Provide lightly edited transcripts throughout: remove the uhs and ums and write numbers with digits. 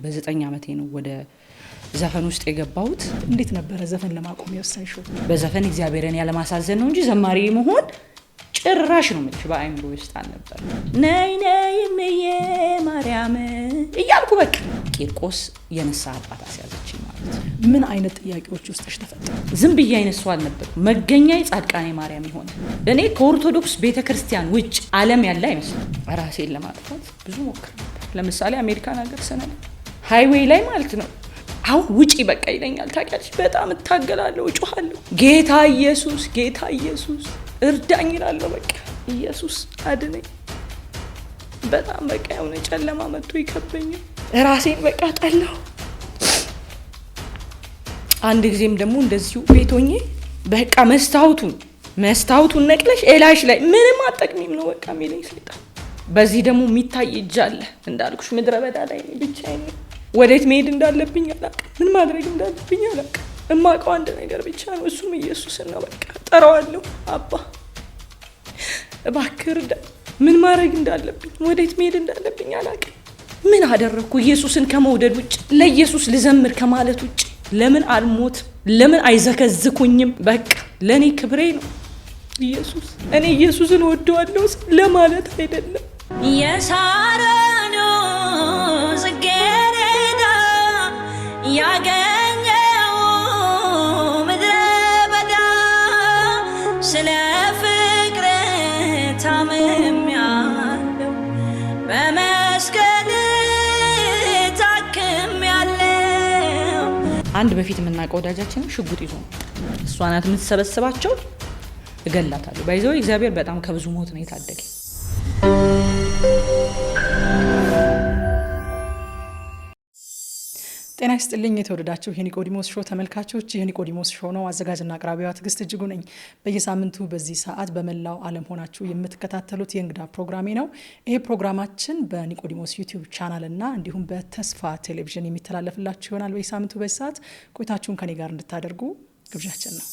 በ9 ዓመቴ ነው ወደ ዘፈን ውስጥ የገባሁት። እንዴት ነበር ዘፈን ለማቆም የወሰንሽው? በዘፈን እግዚአብሔርን ያለ ማሳዘን ነው እንጂ ዘማሪ መሆን ጭራሽ ነው ማለት በአይምሮ ውስጥ አልነበር። ነይ ነይ እምዬ ማርያም እያልኩ በቃ ቂርቆስ የነሳ አባት አስያዘችኝ ማለት ነው። ምን አይነት ጥያቄዎች ውስጥሽ ተፈጠሩ? ዝም ብዬ አይነት ሰው አልነበር። መገኛዬ ጻድቃኔ ማርያም ይሆን። እኔ ከኦርቶዶክስ ቤተክርስቲያን ውጭ ዓለም ያለ አይመስልም። ራሴን ለማጥፋት ብዙ ሞክር ነበር። ለምሳሌ አሜሪካን ሀገር ሰነድ ሃይዌይ ላይ ማለት ነው አሁን ውጪ በቃ ይለኛል። ታውቂያለሽ በጣም እታገላለሁ፣ እጮሃለሁ። ጌታ ኢየሱስ እርዳኝ እላለሁ። በቃ ኢየሱስ አድነኝ። በጣም በቃ የሆነ ጨለማ መጥቶ ይከበኛል። ራሴን በቃ ጠላሁ። አንድ ጊዜም ደግሞ እንደዚሁ ቤት ሆኜ በቃ መስታወቱን ነቅለሽ ኤላሽ ላይ ምንም አጠቅሚም ነው በቃ የሚለኝ ሰይጣን። በዚህ ደግሞ የሚታይ እጅ አለ እንዳልኩሽ ምድረ በዳ ላይ ብቻዬን ወዴት መሄድ እንዳለብኝ አላውቅም። ምን ማድረግ እንዳለብኝ አላውቅም። እማውቀው አንድ ነገር ብቻ ነው፣ እሱም ኢየሱስን ነው። በቃ ጠራዋለሁ፣ አባ እባክህ እርዳኝ። ምን ማድረግ እንዳለብኝ ወዴት መሄድ እንዳለብኝ አላውቅም። ምን አደረኩ? ኢየሱስን ከመውደድ ውጭ ለኢየሱስ ልዘምር ከማለት ውጭ ለምን አልሞት? ለምን አይዘከዝኩኝም? በቃ ለኔ ክብሬ ነው ኢየሱስ። እኔ ኢየሱስን ወደዋለሁ ለማለት አይደለም። የሳረኑ ጽጌረዳ ያገኘው ምድረ በዳ ስለ ፍቅር ታምሜያለሁ፣ በመስቀል ታክሜያለሁ። አንድ በፊት የምናውቀው ወዳጃችን ሽጉጥ ይዞ ነው። እሷ ናት የምትሰበስባቸው። እገላታለሁ። ባይዘው እግዚአብሔር በጣም ከብዙ ሞት ነው የታደገኝ። ጤና ይስጥልኝ የተወደዳችሁ የኒቆዲሞስ ሾው ተመልካቾች፣ የኒቆዲሞስ ሾው ነው። አዘጋጅና አቅራቢዋ ትዕግስት እጅጉ ነኝ። በየሳምንቱ በዚህ ሰዓት በመላው ዓለም ሆናችሁ የምትከታተሉት የእንግዳ ፕሮግራሜ ነው። ይሄ ፕሮግራማችን በኒቆዲሞስ ዩቲዩብ ቻናል እና እንዲሁም በተስፋ ቴሌቪዥን የሚተላለፍላችሁ ይሆናል። በየሳምንቱ በዚህ ሰዓት ቆይታችሁን ከኔ ጋር እንድታደርጉ ግብዣችን ነው።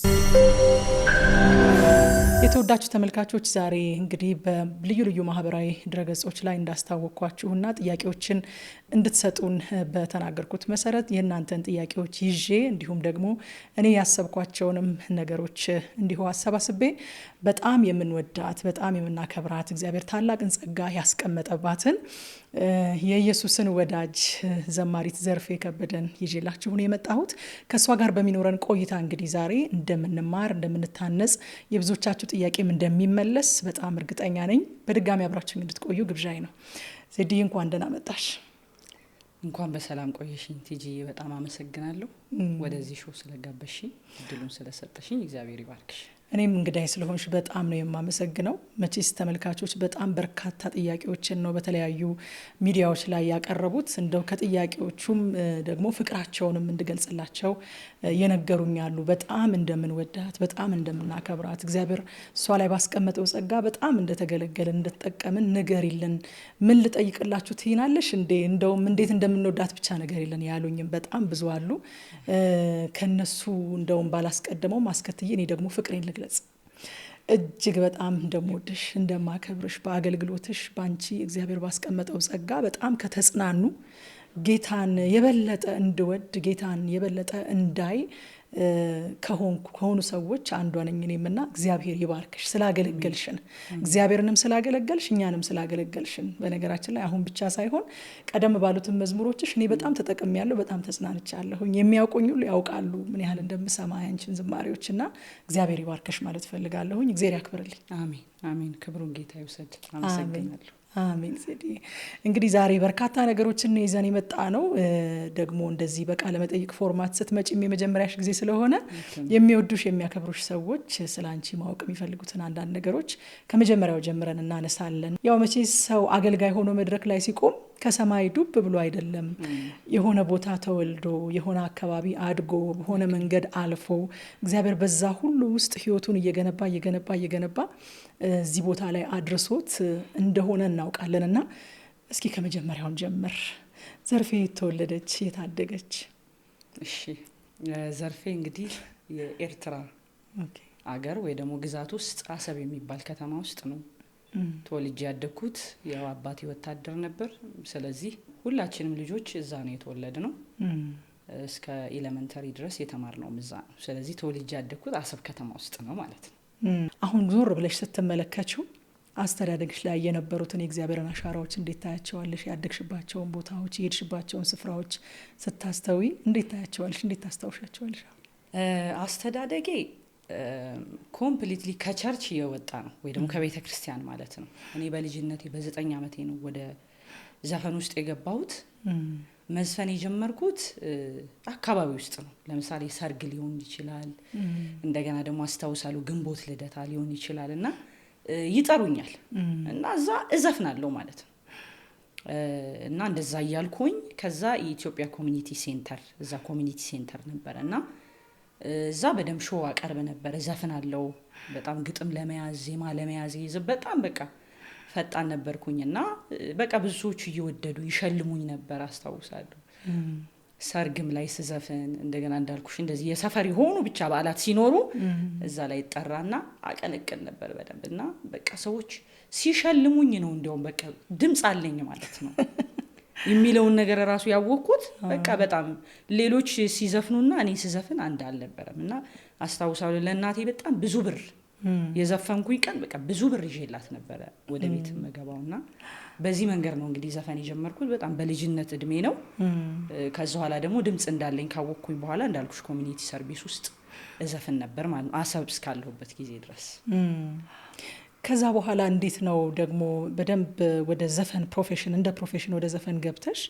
የተወዳችሁ ተመልካቾች ዛሬ እንግዲህ በልዩ ልዩ ማህበራዊ ድረገጾች ላይ እንዳስታወቅኳችሁና ጥያቄዎችን እንድትሰጡን በተናገርኩት መሰረት የእናንተን ጥያቄዎች ይዤ እንዲሁም ደግሞ እኔ ያሰብኳቸውንም ነገሮች እንዲሁ አሰባስቤ በጣም የምንወዳት በጣም የምናከብራት እግዚአብሔር ታላቅን ጸጋ ያስቀመጠባትን የኢየሱስን ወዳጅ ዘማሪት ዘርፌ ከበደን ይዤላችሁን የመጣሁት። ከእሷ ጋር በሚኖረን ቆይታ እንግዲህ ዛሬ እንደምንማር እንደምንታነጽ የብዙዎቻችሁ ጥያቄም እንደሚመለስ በጣም እርግጠኛ ነኝ። በድጋሚ አብራችሁ እንድትቆዩ ግብዣይ ነው። ዜድዬ እንኳን ደህና መጣሽ። እንኳን በሰላም ቆየሽኝ ቲጂ። በጣም አመሰግናለሁ ወደዚህ ሾው ስለጋበዝሽኝ፣ እድሉን ስለሰጠሽኝ። እግዚአብሔር ይባርክሽ። እኔም እንግዳይ ስለሆንሽ በጣም ነው የማመሰግነው። መቼስ ተመልካቾች በጣም በርካታ ጥያቄዎችን ነው በተለያዩ ሚዲያዎች ላይ ያቀረቡት። እንደው ከጥያቄዎቹም ደግሞ ፍቅራቸውንም እንድገልጽላቸው የነገሩኛሉ። በጣም እንደምንወዳት በጣም እንደምናከብራት እግዚአብሔር እሷ ላይ ባስቀመጠው ጸጋ በጣም እንደተገለገልን እንደተጠቀምን ንገሪልን። ምን ልጠይቅላችሁ ትይናለሽ እንዴ? እንደውም እንዴት እንደምንወዳት ብቻ ንገሪልን ያሉኝም በጣም ብዙ አሉ። ከነሱ እንደውም ባላስቀድመው ማስከትዬ እኔ ደግሞ ፍቅሬን ልግለጽ። እጅግ በጣም እንደምወድሽ እንደማከብርሽ፣ በአገልግሎትሽ ባንቺ እግዚአብሔር ባስቀመጠው ጸጋ በጣም ከተጽናኑ ጌታን የበለጠ እንድወድ ጌታን የበለጠ እንዳይ ከሆኑ ሰዎች አንዷ ነኝ እኔምና እግዚአብሔር ይባርክሽ ስላገለገልሽን፣ እግዚአብሔርንም ስላገለገልሽ እኛንም ስላገለገልሽን። በነገራችን ላይ አሁን ብቻ ሳይሆን ቀደም ባሉትን መዝሙሮችሽ እኔ በጣም ተጠቅሜያለሁ፣ በጣም ተጽናንቻለሁኝ። የሚያውቁኝ ሁሉ ያውቃሉ ምን ያህል እንደምሰማ ያንቺን ዝማሬዎችና እግዚአብሔር ይባርክሽ ማለት ፈልጋለሁኝ። እግዚአብሔር ያክብርልኝ። አሜን አሜን። ክብሩን ጌታ ይውሰድ። አመሰግናለሁ። አሜን። ዜዲ እንግዲህ ዛሬ በርካታ ነገሮችን ይዘን የመጣ ነው። ደግሞ እንደዚህ በቃለ መጠይቅ ፎርማት ስትመጪም የመጀመሪያሽ ጊዜ ስለሆነ የሚወዱሽ የሚያከብሩሽ ሰዎች ስላንቺ ማወቅ የሚፈልጉትን አንዳንድ ነገሮች ከመጀመሪያው ጀምረን እናነሳለን። ያው መቼስ ሰው አገልጋይ ሆኖ መድረክ ላይ ሲቆም ከሰማይ ዱብ ብሎ አይደለም። የሆነ ቦታ ተወልዶ የሆነ አካባቢ አድጎ በሆነ መንገድ አልፎ እግዚአብሔር በዛ ሁሉ ውስጥ ህይወቱን እየገነባ እዚህ ቦታ ላይ አድርሶት እንደሆነ እናውቃለንና እስኪ ከመጀመሪያውን ጀምር። ዘርፌ የተወለደች የታደገች? እሺ ዘርፌ እንግዲህ የኤርትራ አገር ወይ ደግሞ ግዛት ውስጥ አሰብ የሚባል ከተማ ውስጥ ነው ተወልጄ ያደግኩት ያው አባቴ ወታደር ነበር። ስለዚህ ሁላችንም ልጆች እዛ ነው የተወለድነው። እስከ ኤሌመንተሪ ድረስ የተማርነው እዛ ነው። ስለዚህ ተወልጄ ያደግኩት አሰብ ከተማ ውስጥ ነው ማለት ነው። አሁን ዞር ብለሽ ስትመለከችው አስተዳደግሽ ላይ የነበሩትን የእግዚአብሔርን አሻራዎች እንዴት ታያቸዋለሽ? ያደግሽባቸውን ቦታዎች፣ የሄድሽባቸውን ስፍራዎች ስታስተዊ እንዴት ታያቸዋለሽ? እንዴት ታስታውሻቸዋለሽ? አስተዳደጌ ኮምፕሊትሊ ከቸርች የወጣ ነው ወይ ደግሞ ከቤተ ክርስቲያን ማለት ነው። እኔ በልጅነቴ በ9 ዓመቴ ነው ወደ ዘፈን ውስጥ የገባሁት። መዝፈን የጀመርኩት አካባቢ ውስጥ ነው። ለምሳሌ ሰርግ ሊሆን ይችላል፣ እንደገና ደግሞ አስታውሳለሁ ግንቦት ልደታ ሊሆን ይችላል እና ይጠሩኛል እና እዛ እዘፍናለሁ ማለት ነው። እና እንደዛ እያልኩኝ ከዛ የኢትዮጵያ ኮሚኒቲ ሴንተር እዛ ኮሚኒቲ ሴንተር ነበር እና እዛ በደም ሾው አቀርብ ነበር። እዘፍናለሁ በጣም ግጥም ለመያዝ ዜማ ለመያዝ በጣም በቃ ፈጣን ነበርኩኝና በቃ ብዙ ሰዎች እየወደዱ ይሸልሙኝ ነበር አስታውሳለሁ። ሰርግም ላይ ስዘፍን እንደገና እንዳልኩሽ እንደዚህ የሰፈር ሆኑ ብቻ በዓላት ሲኖሩ እዛ ላይ ጠራና አቀነቅን ነበር በደንብና በቃ ሰዎች ሲሸልሙኝ ነው እንደውም በቃ ድምጽ አለኝ ማለት ነው የሚለውን ነገር ራሱ ያወቅኩት። በቃ በጣም ሌሎች ሲዘፍኑና እኔ ስዘፍን አንድ አልነበረምና አስታውሳለሁ ለእናቴ በጣም ብዙ ብር የዘፈንኩኝ ቀን በቃ ብዙ ብር ይዤላት ነበር ወደ ቤት መገባውና በዚህ መንገድ ነው እንግዲህ ዘፈን የጀመርኩት። በጣም በልጅነት እድሜ ነው። ከዛ በኋላ ደግሞ ድምጽ እንዳለኝ ካወቅኩኝ በኋላ እንዳልኩሽ ኮሚኒቲ ሰርቪስ ውስጥ እዘፍን ነበር ማለት ነው አሰብ እስካለሁበት ጊዜ ድረስ። ከዛ በኋላ እንዴት ነው ደግሞ በደንብ ወደ ዘፈን ፕሮፌሽን እንደ ፕሮፌሽን ወደ ዘፈን ገብተሽ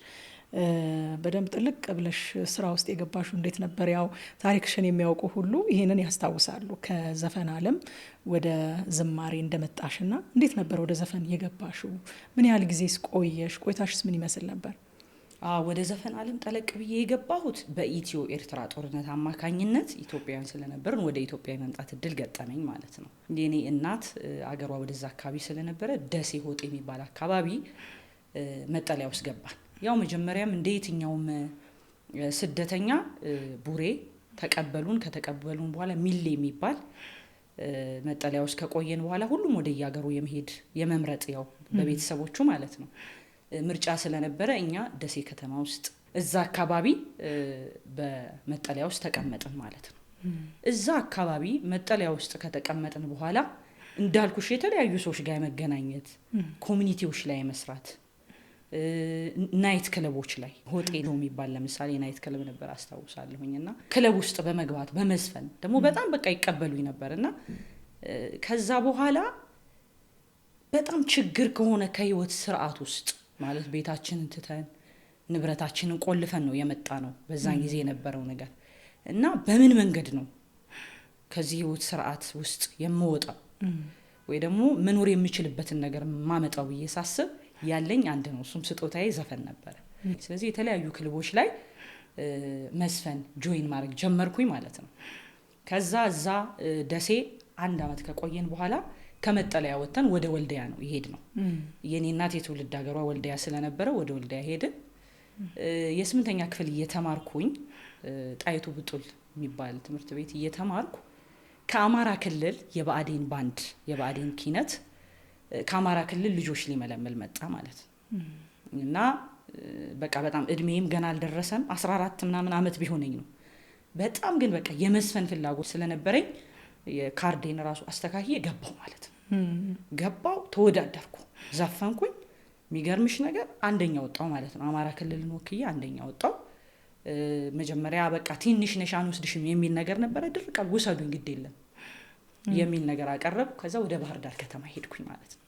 በደንብ ጥልቅ ብለሽ ስራ ውስጥ የገባሽው እንዴት ነበር? ያው ታሪክሽን የሚያውቁ ሁሉ ይሄንን ያስታውሳሉ ከዘፈን ዓለም ወደ ዝማሬ እንደመጣሽና እንዴት ነበር ወደ ዘፈን የገባሽው? ምን ያህል ጊዜስ ቆየሽ? ቆይታሽስ ምን ይመስል ነበር? ወደ ዘፈን ዓለም ጠለቅ ብዬ የገባሁት በኢትዮ ኤርትራ ጦርነት አማካኝነት ኢትዮጵያውያን ስለነበርን ወደ ኢትዮጵያ የመምጣት እድል ገጠመኝ ማለት ነው። የኔ እናት አገሯ ወደዛ አካባቢ ስለነበረ ደሴ ሆጤ የሚባል አካባቢ መጠለያ ውስጥ ገባን። ያው መጀመሪያም እንደ የትኛውም ስደተኛ ቡሬ ተቀበሉን። ከተቀበሉን በኋላ ሚሌ የሚባል መጠለያ ውስጥ ከቆየን በኋላ ሁሉም ወደ ያገሩ የመሄድ የመምረጥ ያው በቤተሰቦቹ ማለት ነው ምርጫ ስለነበረ እኛ ደሴ ከተማ ውስጥ እዛ አካባቢ በመጠለያ ውስጥ ተቀመጥን ማለት ነው። እዛ አካባቢ መጠለያ ውስጥ ከተቀመጥን በኋላ እንዳልኩሽ የተለያዩ ሰዎች ጋር መገናኘት፣ ኮሚኒቲዎች ላይ መስራት፣ ናይት ክለቦች ላይ ሆቴል የሚባል ለምሳሌ ናይት ክለብ ነበር አስታውሳለሁኝና ክለብ ውስጥ በመግባት በመስፈን ደግሞ በጣም በቃ ይቀበሉኝ ነበርና ከዛ በኋላ በጣም ችግር ከሆነ ከህይወት ስርዓት ውስጥ ማለት ቤታችንን ትተን ንብረታችንን ቆልፈን ነው የመጣ ነው በዛን ጊዜ የነበረው ነገር እና በምን መንገድ ነው ከዚህ ህይወት ስርዓት ውስጥ የምወጣው ወይ ደግሞ መኖር የምችልበትን ነገር ማመጣው እየሳስብ ያለኝ አንድ ነው እሱም ስጦታዬ ዘፈን ነበር። ስለዚህ የተለያዩ ክለቦች ላይ መስፈን ጆይን ማድረግ ጀመርኩኝ ማለት ነው። ከዛ እዛ ደሴ 1 አመት ከቆየን በኋላ ከመጠለያ ወጥተን ወደ ወልዲያ ነው ይሄድ ነው። የኔ እናት የትውልድ ሀገሯ ወልዲያ ስለነበረ ወደ ወልዲያ ሄድን። የ8ኛ ክፍል እየተማርኩኝ ጣይቱ ብጡል የሚባል ትምህርት ቤት እየተማርኩ ከአማራ ክልል የባዕዴን ባንድ የባዕዴን ኪነት ከአማራ ክልል ልጆች ሊመለመል መጣ ማለት ነው። እና በቃ በጣም እድሜም ገና አልደረሰም 14 ምናምን አመት ቢሆነኝ ነው። በጣም ግን በቃ የመስፈን ፍላጎት ስለነበረኝ የካርዴን ራሱ አስተካክዬ ገባው ማለት ነው። ገባው ተወዳደርኩ ዘፈንኩኝ። የሚገርምሽ ነገር አንደኛ ወጣው ማለት ነው። አማራ ክልልን ወክዬ አንደኛ ወጣው። መጀመሪያ በቃ ትንሽ ነሽ አንወስድሽም የሚል ነገር ነበረ። ድርቃል ወሰዱኝ ግድ የለም የሚል ነገር አቀረብኩ። ከዛ ወደ ባህር ዳር ከተማ ሄድኩኝ ማለት ነው።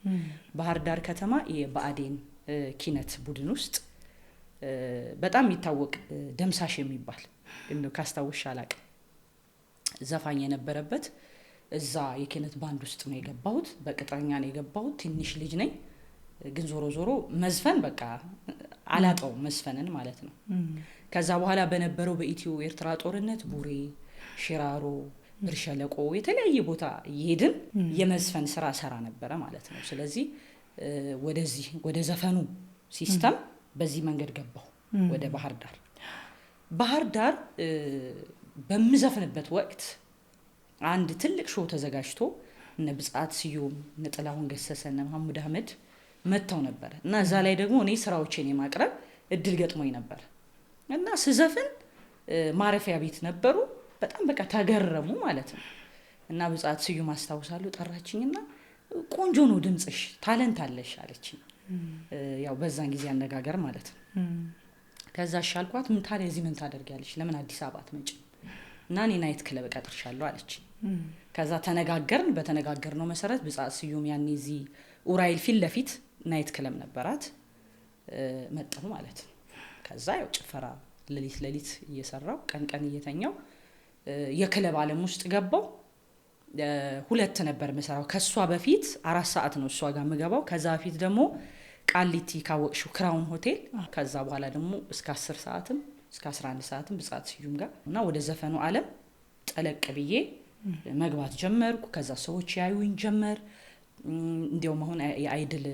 ባህር ዳር ከተማ የባዕዴን ኪነት ቡድን ውስጥ በጣም የሚታወቅ ደምሳሽ የሚባል እንደው ካስታውሽ አላውቅም ዘፋኝ የነበረበት እዛ የኪነት ባንድ ውስጥ ነው የገባሁት። በቅጥረኛ ነው የገባሁት። ትንሽ ልጅ ነኝ ግን ዞሮ ዞሮ መዝፈን በቃ አላጣው መስፈንን ማለት ነው። ከዛ በኋላ በነበረው በኢትዮ ኤርትራ ጦርነት ቡሬ፣ ሽራሮ፣ ብርሸለቆ የተለያየ ቦታ እየሄድን የመዝፈን ስራ ሰራ ነበረ ማለት ነው። ስለዚህ ወደዚህ ወደ ዘፈኑ ሲስተም በዚህ መንገድ ገባሁ ወደ ባህር ዳር። ባህር ዳር በምዘፍንበት ወቅት አንድ ትልቅ ሾው ተዘጋጅቶ እነ ብጻት ስዩም እነ ጥላሁን ገሰሰ እነ መሐሙድ አህመድ መጥተው ነበር እና እዛ ላይ ደግሞ እኔ ስራዎቼን የማቅረብ እድል ገጥሞኝ ነበር እና ስዘፍን ማረፊያ ቤት ነበሩ በጣም በቃ ተገረሙ ማለት ነው እና ብጻት ስዩም አስታውሳለሁ ጠራችኝና ቆንጆ ነው ድምጽሽ ታለንት አለሽ አለችኝ ያው በዛን ጊዜ አነጋገር ማለት ነው ከዛ ሻልኳት ምን ታዲያ እዚህ ምን ታደርጊያለሽ ለምን አዲስ አበባ አትመጪም እና እኔ ናይት ክለብ ቀጥርሻለሁ አለችኝ ከዛ ተነጋገርን በተነጋገርነው መሰረት ብጻት ስዩም ያኔ እዚህ ኡራኤል ፊት ለፊት ናይት ክለብ ነበራት መጣሁ ማለት ነው ከዛ ያው ጭፈራ ለሊት እየሰራው ቀን እየተኛው የክለብ ዓለም ውስጥ ገባው ሁለት ነበር መሰራው ከሷ በፊት 4 ሰዓት ነው እሷ ጋር መገባው ከዛ በፊት ደግሞ ቃሊቲ ካወቅሽው ክራውን ሆቴል ከዛ በኋላ ደግሞ እስከ 10 ሰዓትም እስከ 11 ሰዓትም ብጻት ስዩም ጋር እና ወደ ዘፈኑ ዓለም ጠለቅ ብዬ መግባት ጀመርኩ ከዛ ሰዎች ያዩኝ ጀመር እንዲያውም አሁን የአይድል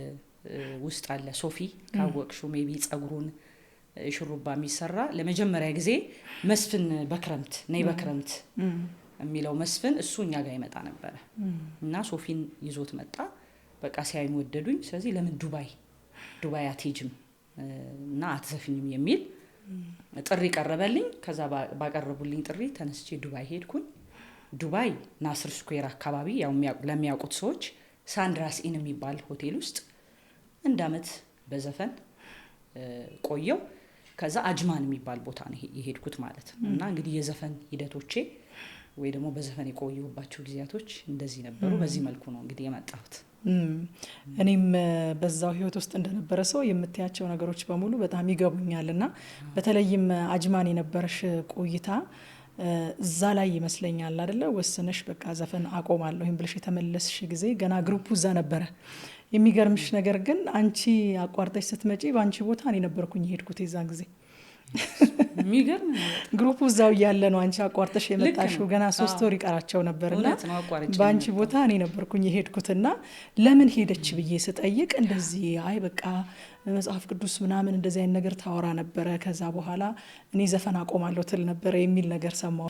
ውስጥ አለ ሶፊ ካወቅሽው ሜቢ ጸጉሩን ሽሩባ የሚሰራ ለመጀመሪያ ጊዜ መስፍን በክረምት ነይ በክረምት የሚለው መስፍን እሱ እኛ ጋር ይመጣ ነበር እና ሶፊን ይዞት መጣ በቃ ሲያዩኝ ወደዱኝ ስለዚህ ለምን ዱባይ አትሄጂም እና አትዘፍኝም የሚል ጥሪ ቀረበልኝ ከዛ ባቀረቡልኝ ጥሪ ተነስቼ ዱባይ ሄድኩኝ ዱባይ ናስር ስኩዌር አካባቢ ያው ለሚያውቁት ሰዎች ሳንድራስ ኢን የሚባል ሆቴል ውስጥ አንድ አመት በዘፈን ቆየው ከዛ አጅማን የሚባል ቦታ ነው የሄድኩት ማለት ነው እና እንግዲህ የዘፈን ሂደቶቼ ወይ ደግሞ በዘፈን የቆየሁባቸው ጊዜያቶች እንደዚህ ነበሩ በዚህ መልኩ ነው እንግዲህ የመጣሁት እኔም በዛው ህይወት ውስጥ እንደነበረ ሰው የምትያቸው ነገሮች በሙሉ በጣም ይገቡኛልና በተለይም አጅማን የነበረሽ ቆይታ እዛ ላይ ይመስለኛል አይደለ ወስነሽ በቃ ዘፈን አቆማለሁ ብለሽ የተመለስሽ ጊዜ ገና ግሩፑ እዛ ነበረ የሚገርምሽ ነገር ግን አንቺ አቋርጠሽ ስትመጪ ባንቺ ቦታ እኔ ነበርኩኝ ሄድኩት የዛን ጊዜ የሚገርም ግሩፑ እዛው ያለ ነው አንቺ አቋርጠሽ የመጣሽው ገና 3 ወር ይቀራቸው ነበርና ባንቺ ቦታ እኔ ነበርኩኝ ሄድኩትና ለምን ሄደች ብዬ ስጠይቅ እንደዚህ አይ በቃ መጽሐፍ ቅዱስ ምናምን እንደዚህ አይነት ነገር ታወራ ነበር ከዛ በኋላ እኔ ዘፈን አቆማለሁ ትል ነበር የሚል ነገር ሰማሁ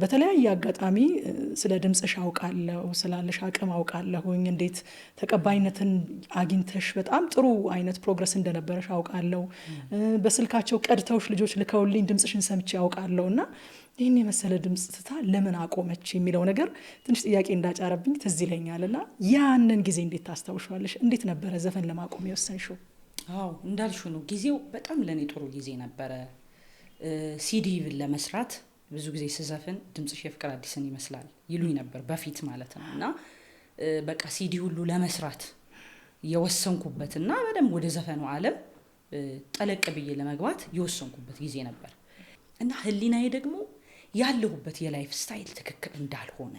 በተለያየ አጋጣሚ ስለ ድምጽሽ አውቃለሁ ስላለሽ አቅም አውቃለሁኝ እንዴት ተቀባይነትን አግኝተሽ በጣም ጥሩ አይነት ፕሮግረስ እንደነበረሽ አውቃለሁ በስልካቸው ቀድተውሽ ልጆች ልከውልኝ ድምጽሽን ሰምቼ አውቃለሁና ይሄን የመሰለ ድምጽ ትታ ለምን አቆመች የሚለው ነገር ትንሽ ጥያቄ እንዳጫረብኝ ትዝ ይለኛልና ያንን ጊዜ እንዴት ታስታውሻለሽ እንዴት ነበር ዘፈን ለማቆም የወሰንሽው አው እንዳልሽው ነው ጊዜው በጣም ለኔ ጥሩ ጊዜ ነበር ሲዲ ለመስራት ብዙ ጊዜ ስዘፍን ድምጽሽ የፍቅር አዲስን ይመስላል ይሉኝ ነበር በፊት ማለት ነውና በቃ ሲዲ ሁሉ ለመስራት የወሰንኩበትና በደም ወደ ዘፈኑ ዓለም ጠለቅ ብዬ ለመግባት የወሰንኩበት ጊዜ ነበር እና ህሊናዬ ደግሞ ያለሁበት የላይፍ ስታይል ትክክል እንዳልሆነ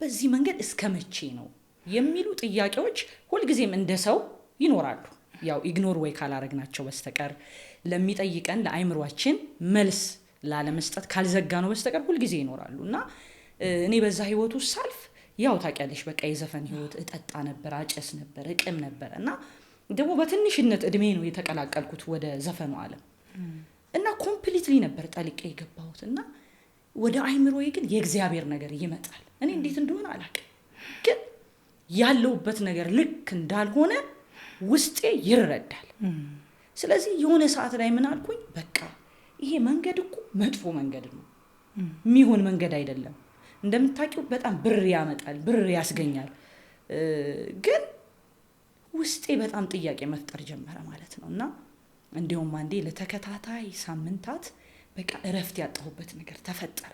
በዚህ መንገድ እስከመቼ ነው የሚሉ ጥያቄዎች ሁሉ ጊዜም እንደሰው ይኖራሉ ያው ኢግኖር ወይ ካላረግናቸው በስተቀር ለሚጠይቀን ለአይምሮአችን መልስ ላለመስጠት ካልዘጋ ነው በስተቀር ሁሉ ጊዜ ይኖራሉና እኔ በዛ ህይወት ውስጥ ሳልፍ ያው ታውቂያለሽ በቃ የዘፈን ህይወት እጠጣ ነበር አጨስ ነበር እቅም ነበርና ደግሞ በትንሽነት እድሜ ነው የተቀላቀልኩት ወደ ዘፈኑ ዓለም እና ኮምፕሊትሊ ነበር ጠልቄ የገባሁትና ወደ አይምሮዬ ግን የእግዚአብሔር ነገር ይመጣል እኔ እንዴት እንደሆነ አላውቅም ግን ያለውበት ነገር ልክ እንዳልሆነ ውስጤ ይረዳል ስለዚህ የሆነ ሰዓት ላይ ምን አልኩኝ በቃ ይሄ መንገድ እኮ መጥፎ መንገድ ነው የሚሆን መንገድ አይደለም እንደምታውቂው በጣም ብር ያመጣል ብር ያስገኛል ግን ውስጤ በጣም ጥያቄ መፍጠር ጀመረ ማለት ነውና እንዲሁም አንዴ ለተከታታይ ሳምንታት በቃ እረፍት ያጣሁበት ነገር ተፈጠረ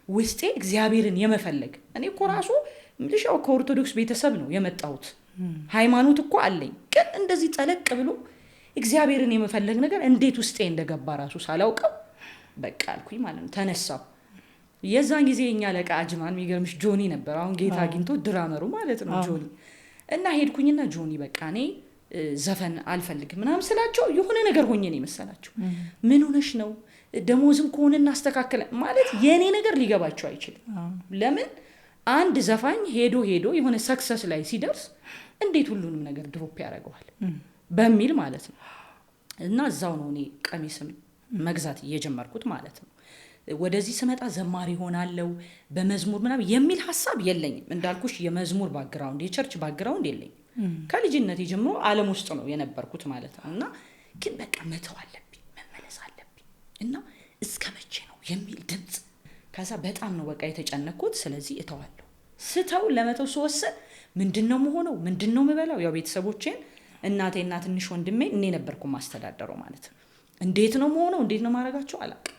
ውስጤ እግዚአብሔርን የመፈለግ እኔ እኮ ራሱ ምልሻው ከኦርቶዶክስ ቤተሰብ ነው የመጣሁት ሃይማኖት እኮ አለኝ ግን እንደዚህ ጠለቅ ብሎ እግዚአብሔርን የመፈለግ ነገር እንዴት ውስጤ እንደገባ ራሱ ሳላውቀው በቃ አልኩኝ ማለት ነው ተነሳው የዛን ጊዜ እኛ ለቃ አጅማን የሚገርምሽ ጆኒ ነበር አሁን ጌታ አግኝቶ ድራመሩ ማለት ነው ጆኒ እና ሄድኩኝና ጆኒ በቃ እኔ ዘፈን አልፈልግም ምናምን ስላቸው የሆነ ነገር ሆኜ ነው መሰላቸው ምን ሆነሽ ነው ደሞዝም ከሆነ እናስተካክለ ማለት የኔ ነገር ሊገባቸው አይችልም ለምን አንድ ዘፋኝ ሄዶ የሆነ ሰክሰስ ላይ ሲደርስ እንዴት ሁሉንም ነገር ድሮፕ ያደርገዋል በሚል ማለት ነው እና እዛው ነው እኔ ቀሚስም መግዛት እየጀመርኩት ማለት ነው ወደዚህ ስመጣ ዘማሪ ሆናለሁ በመዝሙር ምናምን የሚል ሐሳብ የለኝም። እንዳልኩሽ የመዝሙር ባክግራውንድ የቸርች ባክግራውንድ የለኝም። ከልጅነቴ ጀምሮ ዓለም ውስጥ ነው የነበርኩት ማለት ነው። እና ግን በቃ መተው አለብኝ መመለስ አለብኝ እና እስከ መቼ ነው የሚል ድምጽ። ከዛ በጣም ነው በቃ የተጨነኩት። ስለዚህ እተዋለሁ። ስተው ለመተው ስወስን ምንድነው መሆነው ምንድነው ምበላው? ያው ቤተሰቦቼን እናቴና ትንሽ ወንድሜ እኔ ነበርኩ ማስተዳደረው ማለት ነው። እንዴት ነው መሆነው እንዴት ነው ማረጋቸው አላውቅም።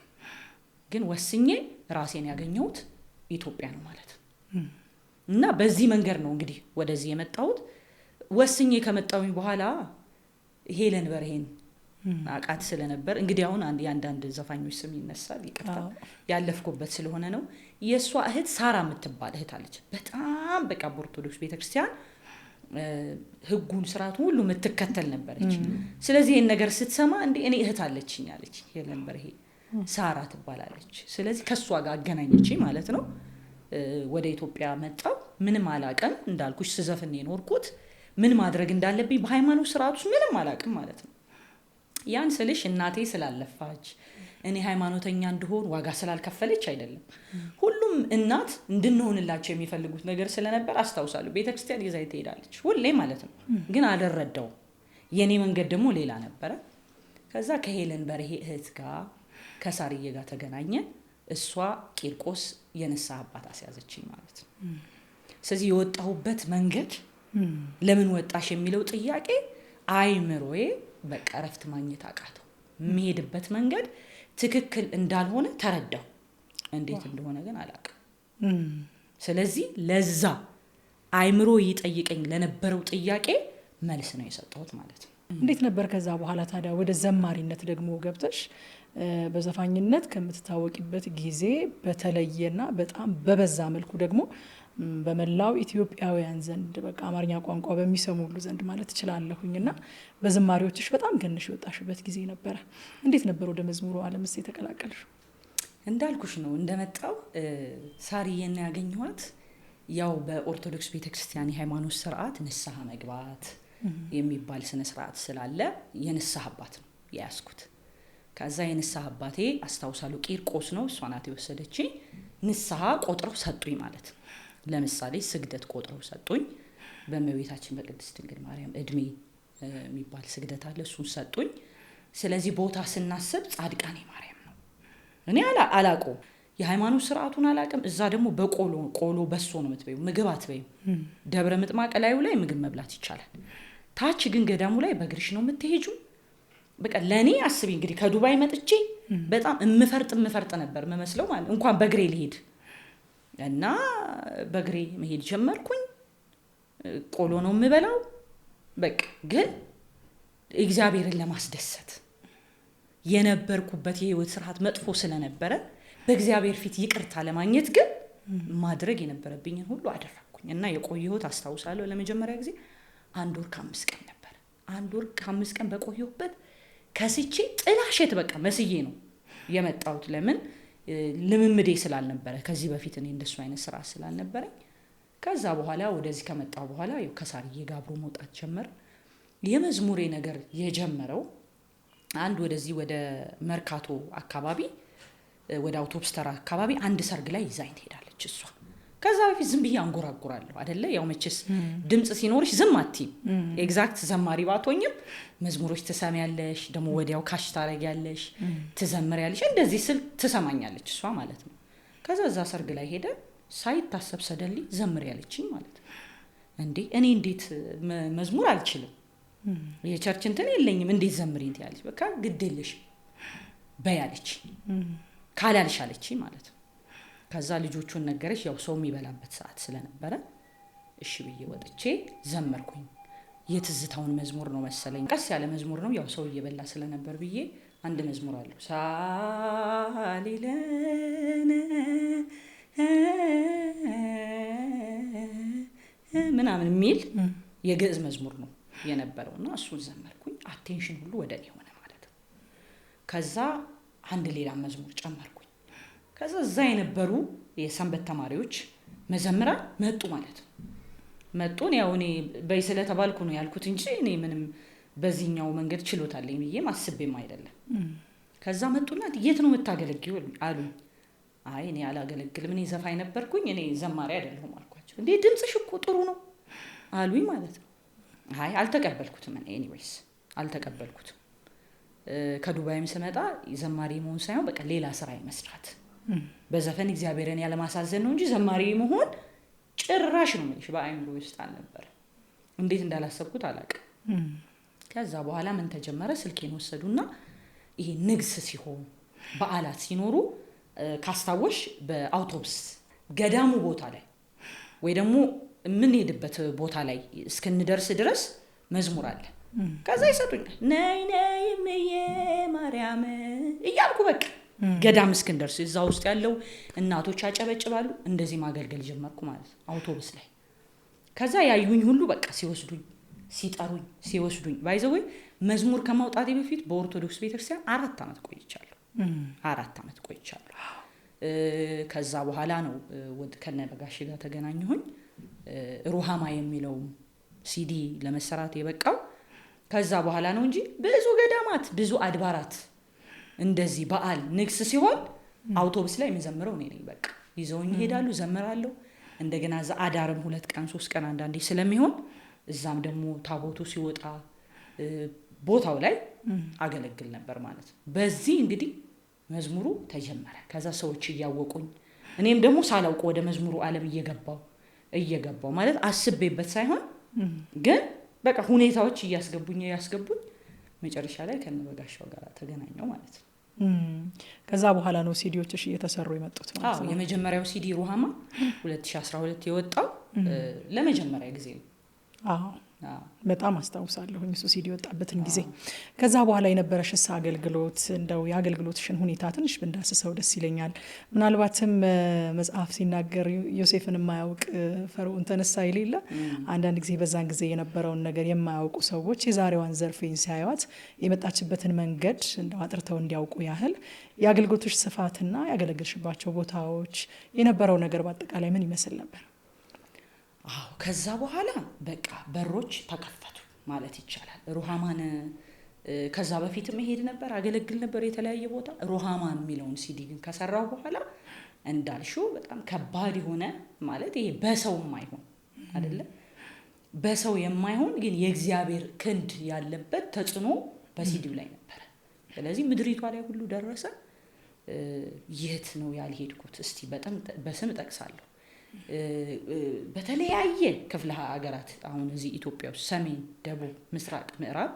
ግን ወስኜ ራሴን ያገኘሁት ኢትዮጵያ ነው ማለት ነው። እና በዚህ መንገድ ነው እንግዲህ ወደዚህ የመጣሁት። ወስኜ ከመጣሁኝ በኋላ ሄለን በርሄን አቃት ስለነበር እንግዲህ አሁን አንዳንድ ዘፋኞች ስም ይነሳል ይቅርታ ያለፍኩበት ስለሆነ ነው። የሷ እህት ሳራ የምትባል እህት አለች። በጣም በቃ ኦርቶዶክስ ቤተክርስቲያን ህጉን ስርዓቱን ሁሉ የምትከተል ነበረች። ስለዚህ ይሄን ነገር ስትሰማ እንዴ እኔ እህት አለችኝ አለች። ሄለን በርሄ ሳራ ትባላለች። ስለዚህ ከሷ ጋር አገናኘችኝ ማለት ነው። ወደ ኢትዮጵያ መጣሁ። ምንም አላቀም እንዳልኩሽ ስዘፍን የኖርኩት ምን ማድረግ እንዳለብኝ በሃይማኖት ስርዓት ውስጥ ምንም አላቅም ማለት ነው። ያን ስልሽ እናቴ ስላለፋች እኔ ሃይማኖተኛ እንደሆን ዋጋ ስላልከፈለች አይደለም። ሁሉም እናት እንድንሆንላቸው የሚፈልጉት ነገር ስለነበር አስታውሳለሁ። ቤተክርስቲያን ይዛይ ትሄዳለች ሁሌ ማለት ነው። ግን አልረዳው። የኔ መንገድ ደግሞ ሌላ ነበረ። ከዛ ከሄለን በርሄ እህት ጋር ከሳርዬ ጋር ተገናኘን። እሷ ቂርቆስ የንስሐ አባት አስያዘችኝ ማለት ነው። ስለዚህ የወጣሁበት መንገድ ለምን ወጣሽ የሚለው ጥያቄ አይምሮዬ በቃ ረፍት ማግኘት አቃተው። የሚሄድበት መንገድ ትክክል እንዳልሆነ ተረዳው። እንዴት እንደሆነ ግን አላውቅም። ስለዚህ ለዛ አይምሮ ይጠይቀኝ ለነበረው ጥያቄ መልስ ነው የሰጠሁት ማለት ነው። እንዴት ነበር ከዛ በኋላ ታዲያ ወደ ዘማሪነት ደግሞ ገብተሽ በዘፋኝነት ከምትታወቂበት ጊዜ በተለየና በጣም በበዛ መልኩ ደግሞ በመላው ኢትዮጵያውያን ዘንድ በቃ አማርኛ ቋንቋ በሚሰሙ ሁሉ ዘንድ ማለት እችላለሁኝና በዝማሪዎችሽ በጣም ገንሽ ወጣሽበት ጊዜ ነበር። እንዴት ነበር ወደ መዝሙሩ ዓለምስ የተቀላቀልሽው? እንዳልኩሽ ነው እንደመጣው ሳርዬን ያገኘኋት ያው በኦርቶዶክስ ቤተክርስቲያን የሃይማኖት ስርዓት ንስሐ መግባት የሚባል ስነ ስርዓት ስላለ የንስሐ አባት ነው ያስኩት። ከዛ የንስሐ አባቴ አስታውሳለሁ ቂርቆስ ነው እሷ ናት የወሰደችኝ። ንስሐ ቆጥረው ሰጡኝ ማለት ነው። ለምሳሌ ስግደት ቆጥረው ሰጡኝ። በእመቤታችን በቅድስት ድንግል ማርያም እድሜ የሚባል ስግደት አለ እሱን ሰጡኝ። ስለዚህ ቦታ ስናስብ ጻድቃኔ ማርያም ነው። እኔ አላውቀውም የሃይማኖት ስርዓቱን አላውቅም። እዛ ደግሞ በቆሎ በሶ ነው የምትበይው ምግብ አትበይም። ደብረ ምጥማቅ ላዩ ላይ ምግብ መብላት ይቻላል። ታች ግን ገዳሙ ላይ በእግርሽ ነው የምትሄጂው። በቃ ለኔ አስቢ እንግዲህ ከዱባይ መጥቼ በጣም እምፈርጥ ነበር መመስለው ማለት እንኳን በእግሬ ልሄድ እና በእግሬ መሄድ ጀመርኩኝ። ቆሎ ነው የምበላው። በቃ ግን እግዚአብሔርን ለማስደሰት የነበርኩበት የህይወት ስርዓት መጥፎ ስለነበረ በእግዚአብሔር ፊት ይቅርታ ለማግኘት ግን ማድረግ የነበረብኝን ሁሉ አደረኩኝ እና የቆየሁት አስታውሳለሁ ለመጀመሪያ ጊዜ 1 ወር ከ5 ቀን ነበር። 1 ወር ከ5 ቀን በቆየሁበት ከስቼ ጥላሸት በቃ መስዬ ነው የመጣሁት። ለምን ልምምዴ ስላልነበረ ከዚህ በፊት እኔ እንደሱ አይነት ስራ ስላልነበረ። ከዛ በኋላ ወደዚህ ከመጣሁ በኋላ ያው ከሳርዬ ጋር አብሮ መውጣት ጀመር። የመዝሙሬ ነገር የጀመረው አንድ ወደዚህ ወደ መርካቶ አካባቢ ወደ አውቶቡስ ተራ አካባቢ አንድ ሰርግ ላይ ይዛኝ ትሄዳለች እሷ። ከዛ በፊት ዝም ብዬ አንጎራጉራለሁ አይደለ? ያው መቼስ ድምጽ ሲኖርሽ ዝም አትይም። ኤግዛክት ዘማሪ ባትሆኝም መዝሙሮች ትሰሚያለሽ፣ ደግሞ ወዲያው ካሽ ታረጊያለሽ፣ ትዘምሪያለሽ። እንደዚህ ስል ትሰማኛለች እሷ ማለት ነው። ከዛ እዛ ሰርግ ላይ ሄደ ሳይታሰብ ሰደልኝ ዘምሪ ያለችኝ ማለት ነው። እንዴ እኔ እንዴት መዝሙር አልችልም፣ የቸርች እንትን የለኝም፣ እንዴት ዘምሪ እንትያለሽ? በቃ ግዴለሽ በያለች ካላልሽ አለችኝ ማለት ነው። ከዛ ልጆቹን ነገረች። ያው ሰው የሚበላበት ሰዓት ስለነበረ እሺ ብዬ ወጥቼ ዘመርኩኝ። የትዝታውን መዝሙር ነው መሰለኝ፣ ቀስ ያለ መዝሙር ነው። ያው ሰው እየበላ ስለነበር ብዬ አንድ መዝሙር አለው ሳሊለነ ምናምን የሚል የግዕዝ መዝሙር ነው የነበረውና እሱን ዘመርኩኝ። አቴንሽን ሁሉ ወደ እኔ ሆነ ማለት ነው። ከዛ አንድ ሌላ መዝሙር ጨመርኩኝ። ከዛ እዛ የነበሩ የሰንበት ተማሪዎች መዘምራን መጡ ማለት ነው። መጡን ያው እኔ በይስለ ተባልኩ ነው ያልኩት እንጂ እኔ ምንም በዚህኛው መንገድ ችሎታለኝ ብዬ ማስቤም አይደለም። ከዛ መጡና የት ነው የምታገለግዪው አሉኝ። አይ እኔ አላገለግልም፣ እኔ ዘፋኝ ነበርኩኝ፣ እኔ ዘማሪ አይደለሁም አልኳቸው። እንዴ ድምጽሽ እኮ ጥሩ ነው አሉኝ ማለት ነው። አይ አልተቀበልኩትም። ኤኒዌይስ አልተቀበልኩትም። ከዱባይም ስመጣ ዘማሪ መሆን ሳይሆን በቃ ሌላ ስራ ይመስራት በዘፈን እግዚአብሔርን ያለማሳዘን ነው እንጂ ዘማሪ መሆን ጭራሽ ነው ማለት በአይምሮ ውስጥ አልነበር። እንዴት እንዳላሰብኩት አላውቅም። ከዛ በኋላ ምን ተጀመረ? ስልኬን ወሰዱና ይሄ ንግስ ሲሆን በዓላት ሲኖሩ ካስታወሽ በአውቶቡስ ገዳሙ ቦታ ላይ ወይ ደግሞ የምንሄድበት ቦታ ላይ እስክንደርስ ድረስ መዝሙር አለ። ከዛ ይሰጡኛል ነይ ነይ እምዬ ማርያም እያልኩ በቃ ገዳም እስክንደርስ እዛ ውስጥ ያለው እናቶች ያጨበጭባሉ። እንደዚህ ማገልገል ጀመርኩ ማለት ነው አውቶቡስ ላይ። ከዛ ያዩኝ ሁሉ በቃ ሲወስዱኝ ሲጠሩኝ ሲወስዱኝ ባይዘው መዝሙር ከማውጣቴ በፊት በኦርቶዶክስ ቤተክርስቲያን 4 አመት ቆይቻለሁ። 4 አመት ቆይቻለሁ። ከዛ በኋላ ነው ከነበጋሽ ጋር ተገናኘሁኝ። ሩሃማ የሚለው ሲዲ ለመሰራት የበቃው ከዛ በኋላ ነው እንጂ ብዙ ገዳማት ብዙ አድባራት እንደዚህ በዓል ንግስ ሲሆን አውቶቡስ ላይ የምዘምረው እኔ ነኝ። በቃ ይዘውኝ ይሄዳሉ፣ ዘምራለሁ። እንደገና እዛ አዳርም 2 ቀን 3 ቀን አንዳንዴ ስለሚሆን እዛም ደግሞ ታቦቱ ሲወጣ ቦታው ላይ አገለግል ነበር ማለት ነው። በዚህ እንግዲህ መዝሙሩ ተጀመረ። ከዛ ሰዎች እያወቁኝ እኔም ደግሞ ሳላውቅ ወደ መዝሙሩ ዓለም እየገባው ማለት አስቤበት ሳይሆን ግን በቃ ሁኔታዎች እያስገቡኝ መጨረሻ ላይ ከነበጋሻው ጋር ተገናኘው ማለት ነው። ከዛ በኋላ ነው ሲዲዎችሽ እየተሰሩ የመጡት ማለት ነው? የመጀመሪያው ሲዲ ሩሃማ 2012 የወጣው ለመጀመሪያ ጊዜ ነው። በጣም አስታውሳለሁ እሱ ሲዲ ወጣበትን ጊዜ። ከዛ በኋላ የነበረሽስ አገልግሎት እንደው የአገልግሎትሽን ሁኔታ ትንሽ ብንዳስሰው ደስ ይለኛል። ምናልባትም መጽሐፍ ሲናገር ዮሴፍን የማያውቅ ፈርዖን ተነሳ ይሌለ አንዳንድ ጊዜ በዛን ጊዜ የነበረውን ነገር የማያውቁ ሰዎች የዛሬዋን ዘርፌን ሲያዩት የመጣችበትን መንገድ እንደው አጥርተው እንዲያውቁ ያህል የአገልግሎትሽ ስፋትና ያገለግልሽባቸው ቦታዎች የነበረው ነገር በአጠቃላይ ምን ይመስል ነበር? ከዛ በኋላ በቃ በሮች ተከፈቱ ማለት ይቻላል። ሩሃማን ከዛ በፊትም ሄድ ነበር አገለግል ነበር የተለያየ ቦታ። ሩሃማን የሚለውን ሲዲ ግን ከሰራው በኋላ እንዳልሽው በጣም ከባድ ሆነ ማለት ይሄ በሰው የማይሆን አይደለ፣ በሰው የማይሆን ግን የእግዚአብሔር ክንድ ያለበት ተጽዕኖ በሲዲው ላይ ነበር። ስለዚህ ምድሪቷ ላይ ሁሉ ደረሰ። የት ነው ያልሄድኩት? እስቲ በጣም በስም ጠቅሳለሁ። በተለያየ ክፍለ ሀገራት አሁን እዚህ ኢትዮጵያ ውስጥ ሰሜን፣ ደቡብ፣ ምስራቅ፣ ምዕራብ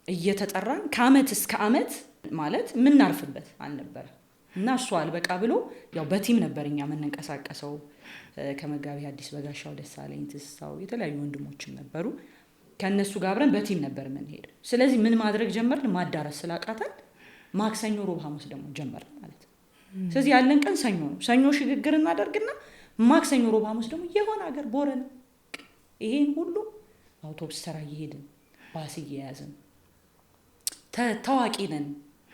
እየተጠራን ከአመት እስከ አመት ማለት የምናርፍበት አልነበረ እና እሱ አልበቃ ብሎ ያው በቲም ነበርኛ የምንንቀሳቀሰው። ከመጋቢ አዲስ በጋሻው ደሳለኝ ትስሳው የተለያዩ ወንድሞችም ነበሩ። ከነሱ ጋር አብረን በቲም ነበር የምንሄደው። ስለዚህ ምን ማድረግ ጀመርን? ማዳረስ ስላቃተን ማክሰኞ፣ ሮብ፣ ሐሙስ ደግሞ ጀመርን ማለት ነው። ስለዚህ ያለን ቀን ሰኞ ነው። ሰኞ ሽግግር እናደርግና ማክሰኞ፣ ሮብ፣ ሐሙስ ደግሞ የሆነ ሀገር ቦረና ይሄን ሁሉ አውቶቡስ ተራ እየሄድን ባስ እየያዝን ታዋቂ ነን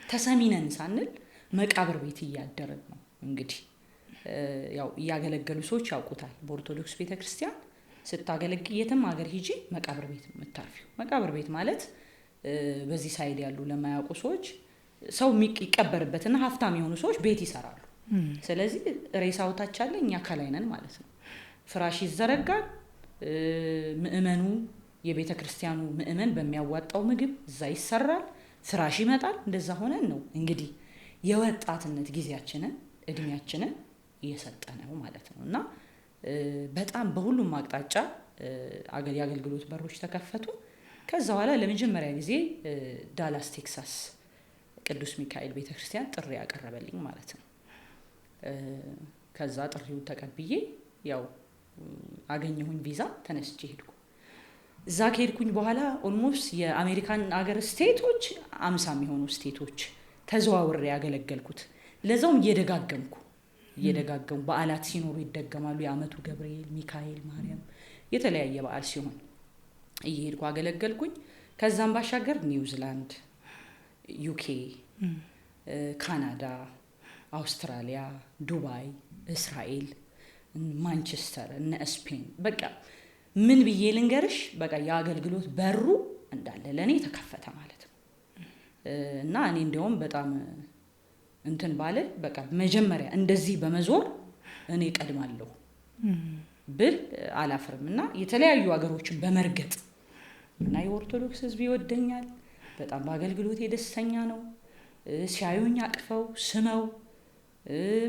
ተሰሚ ነን ሳንል መቃብር ቤት እያደረን ነው። እንግዲህ ያው እያገለገሉ ሰዎች ያውቁታል። በኦርቶዶክስ ቤተክርስቲያን ስታገለግል የትም ሀገር ሂጂ መቃብር ቤት ነው የምታርፊው። መቃብር ቤት ማለት በዚህ ሳይድ ያሉ ለማያውቁ ሰዎች ሰው ይቀበርበትና ሀብታም የሆኑ ሰዎች ቤት ይሰራሉ። ስለዚህ ሬሳው ታች አለ፣ እኛ ከላይ ነን ማለት ነው። ፍራሽ ይዘረጋል። ምእመኑ የቤተክርስቲያኑ ምእመን በሚያዋጣው ምግብ እዛ ይሰራል። ፍራሽ ይመጣል። እንደዛ ሆነን ነው እንግዲህ የወጣትነት ጊዜያችንን እድሜያችንን እየሰጠነው ማለት ነው። እና በጣም በሁሉም አቅጣጫ የአገልግሎት በሮች ተከፈቱ። ከዛ በኋላ ለመጀመሪያ ጊዜ ዳላስ ቴክሳስ ቅዱስ ሚካኤል ቤተክርስቲያን ጥሪ ያቀረበልኝ ማለት ነው። ከዛ ጥሪውን ተቀብዬ ያው አገኘሁኝ ቪዛ፣ ተነስቼ ሄድኩ። እዛ ከሄድኩኝ በኋላ ኦልሞስት የአሜሪካን አገር ስቴቶች 50 የሚሆኑ ስቴቶች ተዘዋውሬ ያገለገልኩት። ለዛውም እየደጋገምኩ በዓላት ሲኖሩ ይደገማሉ። የአመቱ ገብርኤል፣ ሚካኤል፣ ማርያም የተለያየ በዓል ሲሆን እየሄድኩ አገለገልኩኝ። ከዛም ባሻገር ኒውዚላንድ፣ ዩኬ፣ ካናዳ፣ አውስትራሊያ፣ ዱባይ፣ እስራኤል፣ ማንቸስተር እና ስፔን በቃ ምን ብዬ ልንገርሽ፣ በቃ የአገልግሎት በሩ እንዳለ ለኔ ተከፈተ ማለት ነው። እና እኔ እንደውም በጣም እንትን ባለ በቃ መጀመሪያ እንደዚህ በመዞር እኔ ቀድማለሁ ብል አላፍርም እና የተለያዩ ሀገሮችን በመርገጥ እና የኦርቶዶክስ ህዝብ ይወደኛል። በጣም በአገልግሎቴ ደስተኛ ነው። ሲያዩኝ አቅፈው ስመው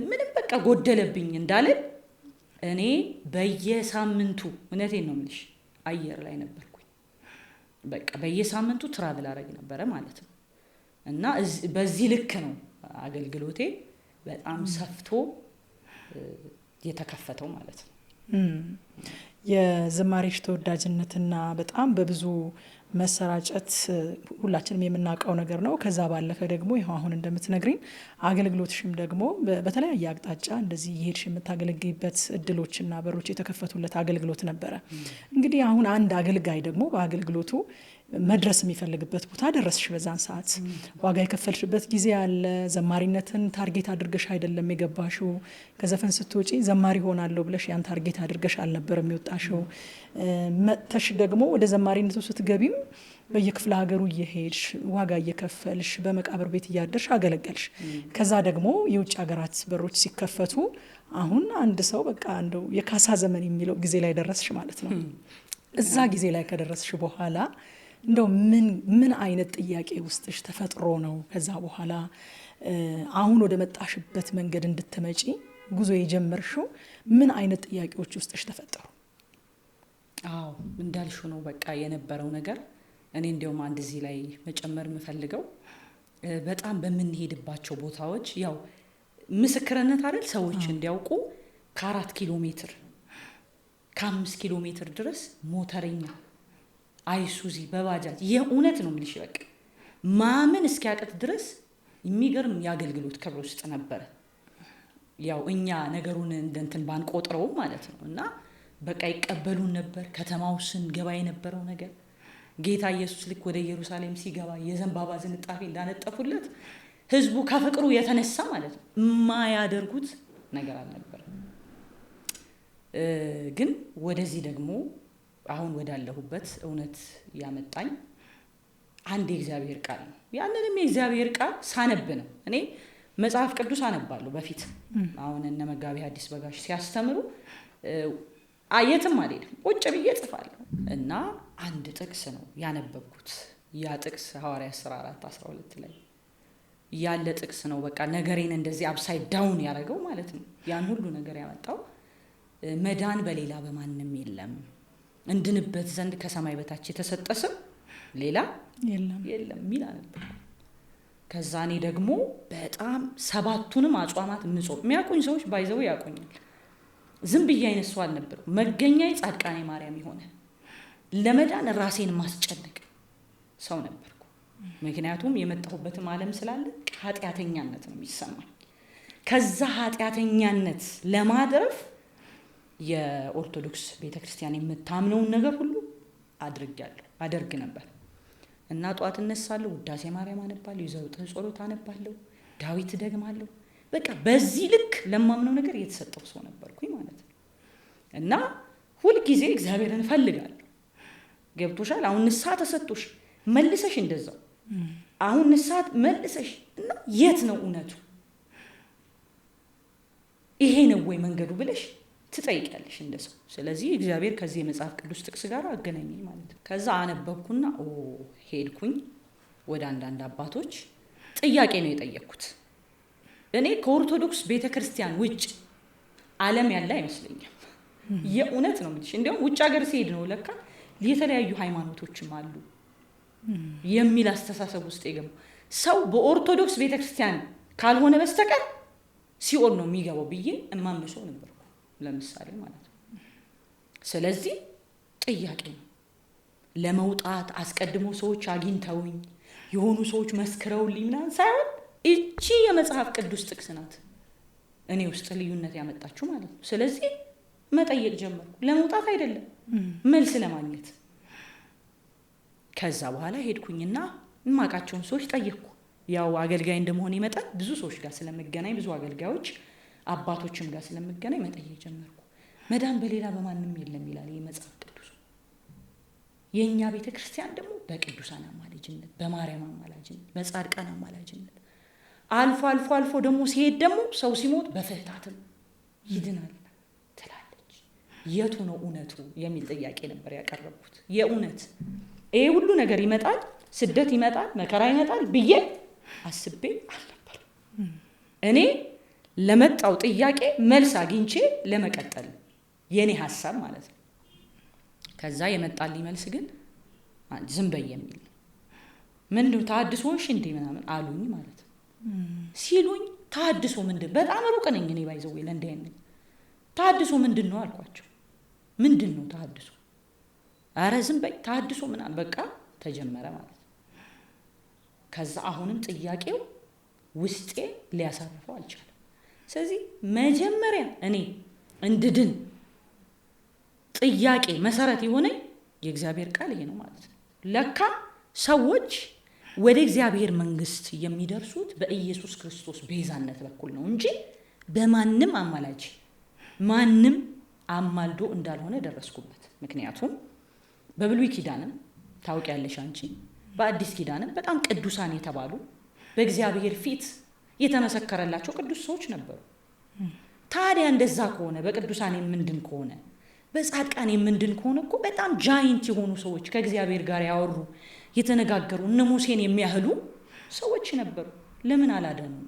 ምንም በቃ ጎደለብኝ እንዳልል እኔ በየሳምንቱ እውነቴን ነው የምልሽ አየር ላይ ነበርኩኝ። በቃ በየሳምንቱ ትራቭል አደረግ ነበረ ማለት ነው እና በዚህ ልክ ነው አገልግሎቴ በጣም ሰፍቶ የተከፈተው ማለት ነው። የዝማሬሽ ተወዳጅነትና በጣም በብዙ መሰራጨት ሁላችንም የምናውቀው ነገር ነው። ከዛ ባለፈ ደግሞ ይኸው አሁን እንደምትነግሪን አገልግሎትሽም ደግሞ በተለያየ አቅጣጫ እንደዚህ ይሄድሽ የምታገለግይበት እድሎችና በሮች የተከፈቱለት አገልግሎት ነበረ። እንግዲህ አሁን አንድ አገልጋይ ደግሞ በአገልግሎቱ መድረስ የሚፈልግበት ቦታ ደረስሽ። በዛን ሰዓት ዋጋ የከፈልሽበት ጊዜ አለ። ዘማሪነትን ታርጌት አድርገሽ አይደለም የገባሽው። ከዘፈን ስትወጪ ዘማሪ ሆናለሁ ብለሽ ያን ታርጌት አድርገሽ አልነበረም የወጣሽው። መጥተሽ ደግሞ ወደ ዘማሪነቱ ስትገቢም በየክፍለ ሀገሩ እየሄድሽ ዋጋ እየከፈልሽ በመቃብር ቤት እያደርሽ አገለገልሽ። ከዛ ደግሞ የውጭ ሀገራት በሮች ሲከፈቱ አሁን አንድ ሰው በቃ እንደው የካሳ ዘመን የሚለው ጊዜ ላይ ደረስሽ ማለት ነው። እዛ ጊዜ ላይ ከደረስሽ በኋላ እንደው ምን አይነት ጥያቄ ውስጥሽ ተፈጥሮ ነው ከዛ በኋላ አሁን ወደ መጣሽበት መንገድ እንድትመጪ ጉዞ የጀመርሽው? ምን አይነት ጥያቄዎች ውስጥሽ ተፈጠሩ? አዎ እንዳልሽው ነው በቃ የነበረው ነገር። እኔ እንደውም አንድ እዚህ ላይ መጨመር የምፈልገው በጣም በምንሄድባቸው ቦታዎች ያው ምስክርነት አይደል ሰዎች እንዲያውቁ ከ4 ኪሎ ሜትር ከ5 ኪሎ ሜትር ድረስ ሞተረኛ አይሱዚ በባጃጅ የእውነት ነው የምልሽ በቃ ማመን እስኪያቅት ድረስ የሚገርም የአገልግሎት ክብር ውስጥ ነበረ። ያው እኛ ነገሩን እንደንትን ባንቆጥረው ማለት ነው እና በቃ ይቀበሉን ነበር። ከተማው ስንገባ የነበረው ነገር ጌታ ኢየሱስ ልክ ወደ ኢየሩሳሌም ሲገባ የዘንባባ ዝንጣፊ እንዳነጠፉለት ህዝቡ ከፍቅሩ የተነሳ ማለት ነው የማያደርጉት ነገር አልነበረም። ግን ወደዚህ ደግሞ አሁን ወዳለሁበት እውነት ያመጣኝ አንድ የእግዚአብሔር ቃል ነው። ያንንም የእግዚአብሔር ቃል ሳነብ ነው። እኔ መጽሐፍ ቅዱስ አነባለሁ በፊት አሁን እነ መጋቢ ሐዲስ በጋሽ ሲያስተምሩ አየትም አልሄድም ቁጭ ብዬ ጽፋለሁ እና አንድ ጥቅስ ነው ያነበብኩት። ያ ጥቅስ ሐዋርያት ሥራ 4:12 ላይ ያለ ጥቅስ ነው። በቃ ነገሬን እንደዚህ አፕሳይድ ዳውን ያደረገው ማለት ነው። ያን ሁሉ ነገር ያመጣው መዳን በሌላ በማንም የለም እንድንበት ዘንድ ከሰማይ በታች የተሰጠ ስም ሌላ የለም ሚል ነበር። ከዛ እኔ ደግሞ በጣም 7ቱንም አጽዋማት ምጾም የሚያውቁኝ ሰዎች ባይዘው ያውቁኛል። ዝም ብዬ አይነት ሰው አልነበረም። መገኛዬ ጻድቃኔ ማርያም የሆነ ለመዳን ራሴን ማስጨነቅ ሰው ነበርኩ። ምክንያቱም የመጣሁበትም ዓለም ስላለ ኃጢአተኛነት ነው የሚሰማኝ። ከዛ ኃጢአተኛነት ለማድረፍ የኦርቶዶክስ ቤተክርስቲያን የምታምነውን ነገር ሁሉ አደርግ ነበር እና ጧት እነሳለሁ፣ ውዳሴ ማርያም አነባለሁ፣ የዘወትር ጸሎት አነባለሁ፣ ዳዊት ደግማለሁ። በቃ በዚህ ልክ ለማምነው ነገር የተሰጠው ሰው ነበርኩኝ ማለት ነው እና ሁል ጊዜ እግዚአብሔርን እፈልጋለሁ። ገብቶሻል? አሁን ንስሐ ተሰጥቶሽ መልሰሽ እንደዛው አሁን ንስሐ መልሰሽ እና የት ነው እውነቱ? ይሄ ነው ወይ መንገዱ ብለሽ ትጠይቂያለሽ እንደሰው። ስለዚህ እግዚአብሔር ከዚህ የመጽሐፍ ቅዱስ ጥቅስ ጋር አገናኘኝ ማለት ነው። ከዛ አነበብኩና ሄድኩኝ ወደ አንዳንድ አባቶች ጥያቄ ነው የጠየቅኩት። እኔ ከኦርቶዶክስ ቤተክርስቲያን ውጭ ዓለም ያለ አይመስለኝም። የእውነት ነው የምልሽ። እንዲያውም ውጭ ሀገር ሲሄድ ነው ለካ የተለያዩ ሃይማኖቶችም አሉ የሚል አስተሳሰብ ውስጥ የገቡ ሰው በኦርቶዶክስ ቤተክርስቲያን ካልሆነ በስተቀር ሲኦል ነው የሚገባው ብዬ እማምሰው ነበርኩ ለምሳሌ ማለት ነው። ስለዚህ ጥያቄ ነው ለመውጣት አስቀድሞ ሰዎች አግኝተውኝ የሆኑ ሰዎች መስክረውልኝ ምናምን ሳይሆን እቺ የመጽሐፍ ቅዱስ ጥቅስ ናት እኔ ውስጥ ልዩነት ያመጣችሁ ማለት ነው። ስለዚህ መጠየቅ ጀመርኩ። ለመውጣት አይደለም መልስ ለማግኘት። ከዛ በኋላ ሄድኩኝና የማውቃቸውን ሰዎች ጠየቅኩ። ያው አገልጋይ እንደመሆን ይመጣል ብዙ ሰዎች ጋር ስለምገናኝ ብዙ አገልጋዮች አባቶችም ጋር ስለምገናኝ መጠየቅ ጀመርኩ። መዳን በሌላ በማንም የለም ይላል የመጽሐፍ ቅዱስ። የኛ ቤተክርስቲያን ደግሞ በቅዱሳን አማላጅነት፣ በማርያም አማላጅነት፣ በጻድቃን አማላጅነት አልፎ ደግሞ ሲሄድ ደግሞ ሰው ሲሞት በፍታትም ይድናል ትላለች። የቱ ነው እውነቱ የሚል ጥያቄ ነበር ያቀረብኩት። የእውነት ይሄ ሁሉ ነገር ይመጣል፣ ስደት ይመጣል፣ መከራ ይመጣል ብዬ አስቤ አልነበር። እኔ ለመጣው ጥያቄ መልስ አግኝቼ ለመቀጠል የኔ ሐሳብ ማለት ነው። ከዛ የመጣልኝ መልስ ግን ዝም በይ የሚል ነው። ምንድነው ተሐድሶሽ እንዴ ምናምን አሉኝ ማለት ነው። ሲሉኝ ተሐድሶ ምንድን በጣም ሩቅ ነኝ እኔ ባይዘው ለእንዲህ አይነት ተሐድሶ ምንድን ነው አልኳቸው። ምንድን ነው ተሐድሶ? ኧረ ዝም በይ ተሐድሶ ምናምን በቃ ተጀመረ ማለት ነው። ከዛ አሁንም ጥያቄው ውስጤ ሊያሳርፈው አልቻለም። ስለዚህ መጀመሪያ እኔ እንድድን ጥያቄ መሰረት የሆነኝ የእግዚአብሔር ቃል ይሄ ነው ማለት ነው። ለካ ሰዎች ወደ እግዚአብሔር መንግስት የሚደርሱት በኢየሱስ ክርስቶስ ቤዛነት በኩል ነው እንጂ በማንም አማላጅ ማንም አማልዶ እንዳልሆነ ደረስኩበት። ምክንያቱም በብሉይ ኪዳንም ታውቂያለሽ አንቺ፣ በአዲስ ኪዳንም በጣም ቅዱሳን የተባሉ በእግዚአብሔር ፊት የተመሰከረላቸው ቅዱስ ሰዎች ነበሩ። ታዲያ እንደዛ ከሆነ በቅዱሳን የምንድን ከሆነ በጻድቃን የምንድን ከሆነ እኮ በጣም ጃይንት የሆኑ ሰዎች ከእግዚአብሔር ጋር ያወሩ የተነጋገሩ እነ ሙሴን የሚያህሉ ሰዎች ነበሩ። ለምን አላደኑም?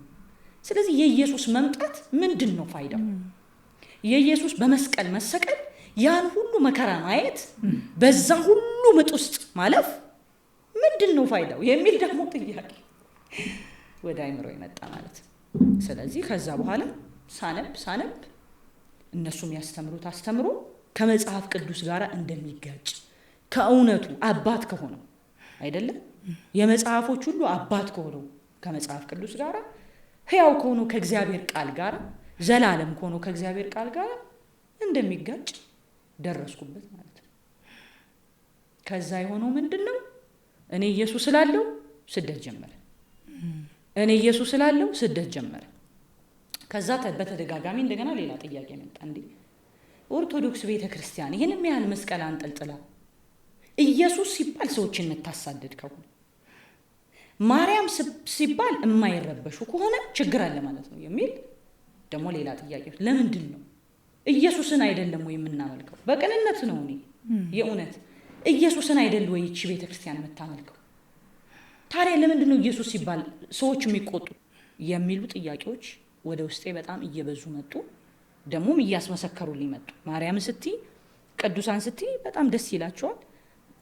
ስለዚህ የኢየሱስ መምጣት ምንድን ነው ፋይዳው? የኢየሱስ በመስቀል መሰቀል፣ ያን ሁሉ መከራ ማየት፣ በዛ ሁሉ ምጥ ውስጥ ማለፍ ምንድን ነው ፋይዳው የሚል ደግሞ ጥያቄ ወደ አይምሮ የመጣ ማለት ነው። ስለዚህ ከዛ በኋላ ሳነብ እነሱም ያስተምሩት አስተምሮ ከመጽሐፍ ቅዱስ ጋር እንደሚጋጭ ከእውነቱ አባት ከሆነው አይደለም የመጽሐፎች ሁሉ አባት ከሆነው ከመጽሐፍ ቅዱስ ጋር ሕያው ከሆነው ከእግዚአብሔር ቃል ጋር ዘላለም ከሆነው ከእግዚአብሔር ቃል ጋር እንደሚጋጭ ደረስኩበት ማለት ነው። ከዛ የሆነው ምንድነው? እኔ ኢየሱስ ስላለው ስደት ጀመረ። እኔ ኢየሱስ ስላለው ስደት ጀመረ። ከዛ በተደጋጋሚ እንደገና ሌላ ጥያቄ መጣ። እንዴ ኦርቶዶክስ ቤተክርስቲያን ይሄንን ያህል መስቀል አንጠልጥላ ኢየሱስ ሲባል ሰዎችን የምታሳድድ ከሆነ ማርያም ሲባል የማይረበሹ ከሆነ ችግር አለ ማለት ነው የሚል ደግሞ ሌላ ጥያቄ። ለምንድን ነው ኢየሱስን አይደለም ወይ የምናመልከው? በቅንነት ነው እኔ የእውነት ኢየሱስን አይደል ወይ እቺ ቤተክርስቲያን የምታመልከው? ታዲያ ለምንድን ነው ኢየሱስ ሲባል ሰዎች የሚቆጡ የሚሉ ጥያቄዎች ወደ ውስጤ በጣም እየበዙ መጡ። ደሞም እያስመሰከሩልኝ መጡ። ማርያም ስትይ ቅዱሳን ስትይ በጣም ደስ ይላቸዋል።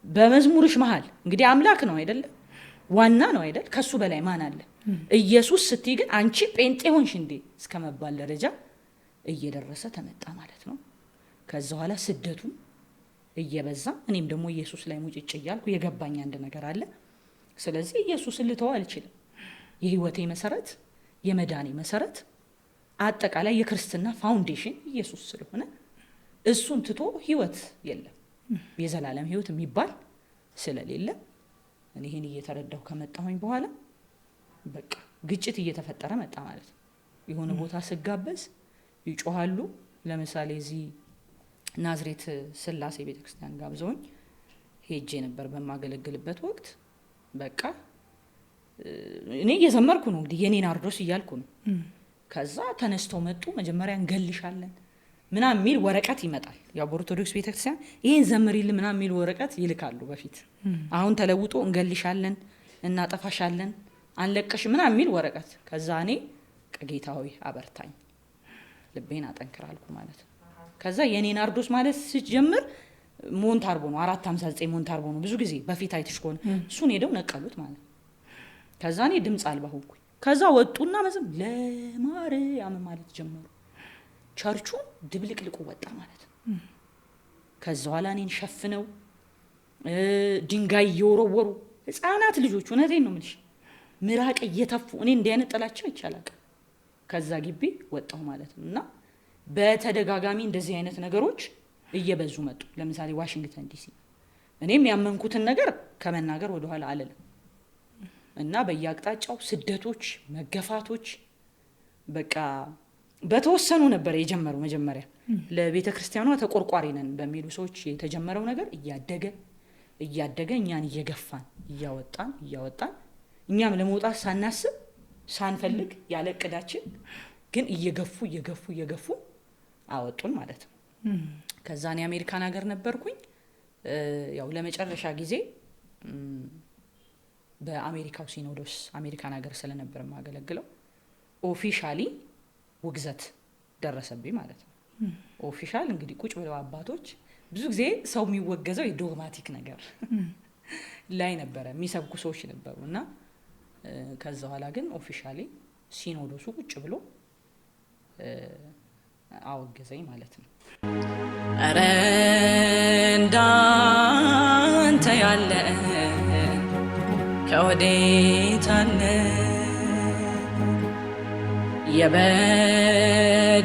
በመዝሙርሽ መሃል እንግዲህ አምላክ ነው አይደል? ዋና ነው አይደል? ከሱ በላይ ማን አለ? ኢየሱስ ስትይ ግን አንቺ ጴንጤ ሆንሽ እንዴ እስከመባል ደረጃ እየደረሰ ተመጣ ማለት ነው። ከዛ በኋላ ስደቱ እየበዛ እኔም ደግሞ ኢየሱስ ላይ ሙጭጭ እያልኩ የገባኝ አንድ ነገር አለ። ስለዚህ ኢየሱስን ልተው አልችልም። የህይወቴ መሰረት፣ የመዳኔ መሰረት፣ አጠቃላይ የክርስትና ፋውንዴሽን ኢየሱስ ስለሆነ እሱን ትቶ ህይወት የለም። የዘላለም ህይወት የሚባል ስለሌለ እኔ ይሄን እየተረዳሁ ከመጣሁኝ በኋላ በቃ ግጭት እየተፈጠረ መጣ ማለት ነው። የሆነ ቦታ ስጋበዝ ይጮሃሉ። ለምሳሌ እዚህ ናዝሬት ስላሴ ቤተክርስቲያን ጋብዘውኝ ሄጄ ነበር በማገለግልበት ወቅት። በቃ እኔ እየዘመርኩ ነው እንግዲህ የኔን አርዶስ እያልኩ ነው። ከዛ ተነስተው መጡ። መጀመሪያ እንገልሻለን ምናምን የሚል ወረቀት ይመጣል። ያው በኦርቶዶክስ ቤተክርስቲያን ይሄን ዘምሪልን ምናምን የሚል ወረቀት ይልካሉ በፊት። አሁን ተለውጦ እንገልሻለን፣ እናጠፋሻለን፣ አንለቀሽ ምናምን የሚል ወረቀት። ከዛ እኔ ጌታ ሆይ አበርታኝ፣ ልቤን አጠንክራልኩ ማለት ነው። ከዛ የኔን አርዶስ ማለት ሲጀምር ሞንታርቦ ነው 459 ሞንታርቦ ነው። ብዙ ጊዜ በፊት አይተሽ ከሆነ እሱን ሄደው ነቀሉት ማለት ነው። ከዛ እኔ ድምጽ አልባ ሆንኩኝ። ከዛ ወጡና መዝም ለማርያም ማለት ጀመሩ። ቸርቹ ድብልቅልቁ ወጣ ማለት ነው። ከዛ በኋላ እኔን ሸፍነው ድንጋይ እየወረወሩ ህፃናት ልጆች እውነቴን ነው የምልሽ ምራቅ እየተፉ እኔ እንዲህ አይነት ጥላቸው ይቻላል። ከዛ ግቢ ወጣሁ ማለት ነው። እና በተደጋጋሚ እንደዚህ አይነት ነገሮች እየበዙ መጡ። ለምሳሌ ዋሽንግተን ዲሲ እኔም ያመንኩትን ነገር ከመናገር ወደ ኋላ አልልም። እና በየአቅጣጫው ስደቶች፣ መገፋቶች በቃ በተወሰኑ ነበር የጀመረው። መጀመሪያ ለቤተ ክርስቲያኗ ተቆርቋሪ ነን በሚሉ ሰዎች የተጀመረው ነገር እያደገ እኛን እየገፋን እያወጣን እኛም ለመውጣት ሳናስብ ሳንፈልግ ያለ እቅዳችን ግን እየገፉ አወጡን ማለት ነው። ከዛ እኔ አሜሪካን ሀገር ነበርኩኝ። ያው ለመጨረሻ ጊዜ በአሜሪካው ሲኖዶስ አሜሪካን ሀገር ስለነበር ማገለግለው ኦፊሻሊ ውግዘት ደረሰብኝ ማለት ነው። ኦፊሻል እንግዲህ ቁጭ ብለው አባቶች ብዙ ጊዜ ሰው የሚወገዘው የዶግማቲክ ነገር ላይ ነበረ የሚሰብኩ ሰዎች ነበሩና ከዛ በኋላ ግን ኦፊሻሊ ሲኖዶሱ ቁጭ ብሎ አወገዘኝ ማለት ነው። ኧረ እንዳንተ ያለ ከወዴት አለ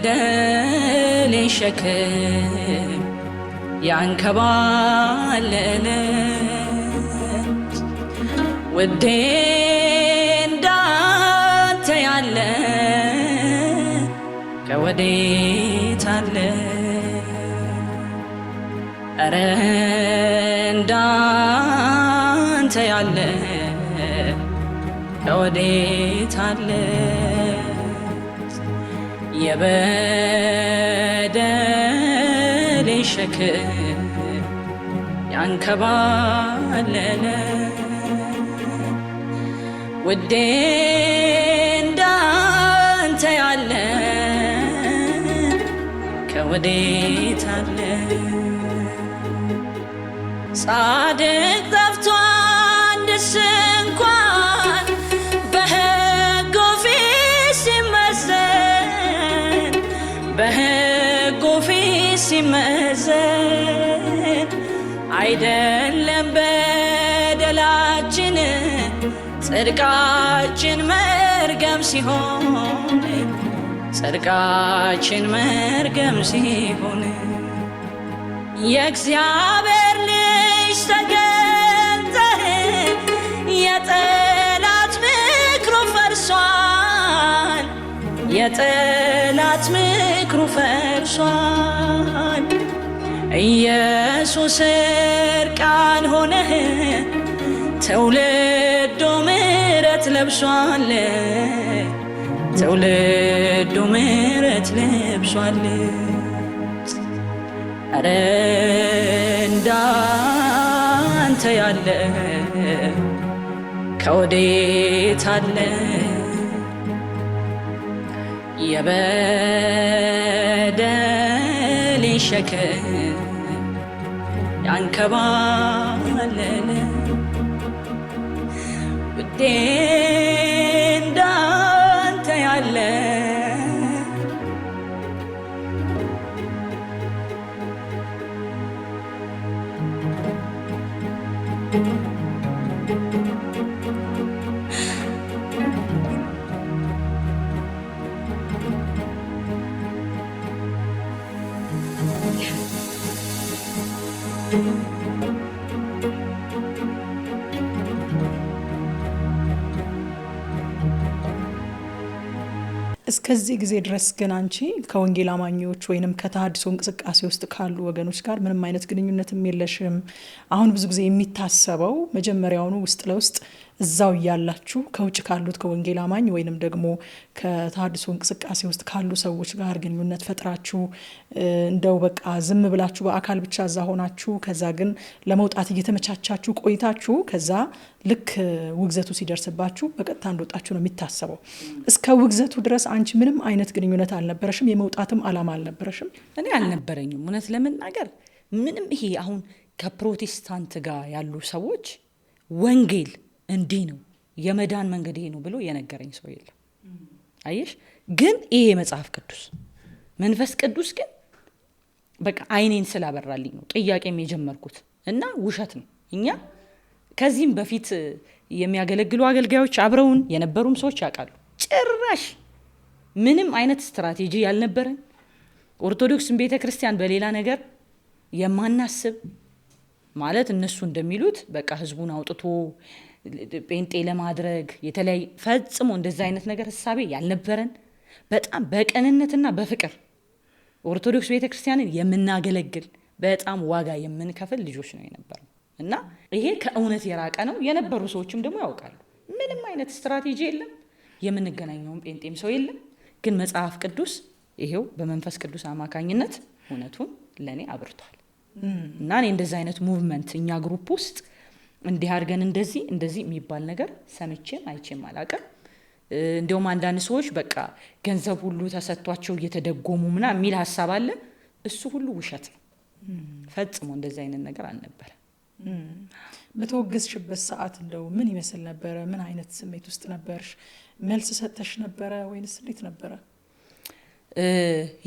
የበደሌ ሸክም ያንከባለለት ውዴ እንዳንተ ያለ ከወዴት አለ ኧረ እንዳንተ ያለ ከወዴት አለ የበደሌ ሸክም ያንከባለለ ውዴ እንዳንተ ያለ ከወዴት አለ ጻድቅ ጠፍቶ አንድስ እንኳን በሕጉ ፊት ሲመዘን በሕጉ ፊት ሲመዘን አይደለም በደላችን ጽድቃችን መርገም ሲሆን ጽድቃችን መርገም ሲሆን የእግዚአብሔር ልጅ ተገልጠህ የጠላት ምክሩ ፈርሷል የጠላት ምክሩ ፈርሷል ኢየሱስ እርቃን ሆነህ ትውልዱ ምሕረት ለብሷል ትውልዱ ምሕረት ለብሷል ኧረ እንዳንተ ያለ ከወዴት አለ የበደሌ ሸክም ያንከባለለ ውዴ እንዳንተ ያለ እስከዚህ ጊዜ ድረስ ግን አንቺ ከወንጌል አማኞች ወይንም ከተሐድሶ እንቅስቃሴ ውስጥ ካሉ ወገኖች ጋር ምንም አይነት ግንኙነትም የለሽም። አሁን ብዙ ጊዜ የሚታሰበው መጀመሪያውኑ ውስጥ ለውስጥ እዛው ያላችሁ ከውጭ ካሉት ከወንጌል አማኝ ወይንም ደግሞ ከተሐድሶ እንቅስቃሴ ውስጥ ካሉ ሰዎች ጋር ግንኙነት ፈጥራችሁ እንደው በቃ ዝም ብላችሁ በአካል ብቻ እዛ ሆናችሁ ከዛ ግን ለመውጣት እየተመቻቻችሁ ቆይታችሁ ከዛ ልክ ውግዘቱ ሲደርስባችሁ በቀጥታ እንደወጣችሁ ነው የሚታሰበው። እስከ ውግዘቱ ድረስ አንቺ ምንም አይነት ግንኙነት አልነበረሽም? የመውጣትም አላማ አልነበረሽም? እኔ አልነበረኝም እውነት ለመናገር ምንም። ይሄ አሁን ከፕሮቴስታንት ጋር ያሉ ሰዎች ወንጌል እንዲህ ነው የመዳን መንገድ ይሄ ነው ብሎ የነገረኝ ሰው የለም። አየሽ፣ ግን ይሄ መጽሐፍ ቅዱስ መንፈስ ቅዱስ ግን በቃ አይኔን ስላበራልኝ ነው ጥያቄም የጀመርኩት እና ውሸት ነው። እኛ ከዚህም በፊት የሚያገለግሉ አገልጋዮች አብረውን የነበሩም ሰዎች ያውቃሉ። ጭራሽ ምንም አይነት ስትራቴጂ ያልነበረን ኦርቶዶክስን ቤተክርስቲያን በሌላ ነገር የማናስብ ማለት እነሱ እንደሚሉት በቃ ህዝቡን አውጥቶ ጴንጤ ለማድረግ የተለያየ ፈጽሞ እንደዛ አይነት ነገር ሐሳቤ ያልነበረን በጣም በቀንነትና በፍቅር ኦርቶዶክስ ቤተክርስቲያንን የምናገለግል በጣም ዋጋ የምንከፍል ልጆች ነው የነበረው እና ይሄ ከእውነት የራቀ ነው። የነበሩ ሰዎችም ደግሞ ያውቃሉ። ምንም አይነት ስትራቴጂ የለም። የምንገናኘውን ጴንጤም ሰው የለም። ግን መጽሐፍ ቅዱስ ይሄው በመንፈስ ቅዱስ አማካኝነት እውነቱን ለኔ አብርቷል። እና እኔ እንደዛ አይነት ሙቭመንት እኛ ግሩፕ ውስጥ እንዲህ አድርገን እንደዚህ የሚባል ነገር ሰምቼም አይቼም አላውቅም። እንደውም አንዳንድ ሰዎች በቃ ገንዘብ ሁሉ ተሰጥቷቸው እየተደጎሙ ምናምን የሚል ሀሳብ አለ። እሱ ሁሉ ውሸት ነው። ፈጽሞ እንደዚህ አይነት ነገር አልነበረ። በተወገዝሽበት ሰዓት እንደው ምን ይመስል ነበረ? ምን አይነት ስሜት ውስጥ ነበርሽ? መልስ ሰጥተሽ ነበረ ወይንስ እንዴት ነበረ?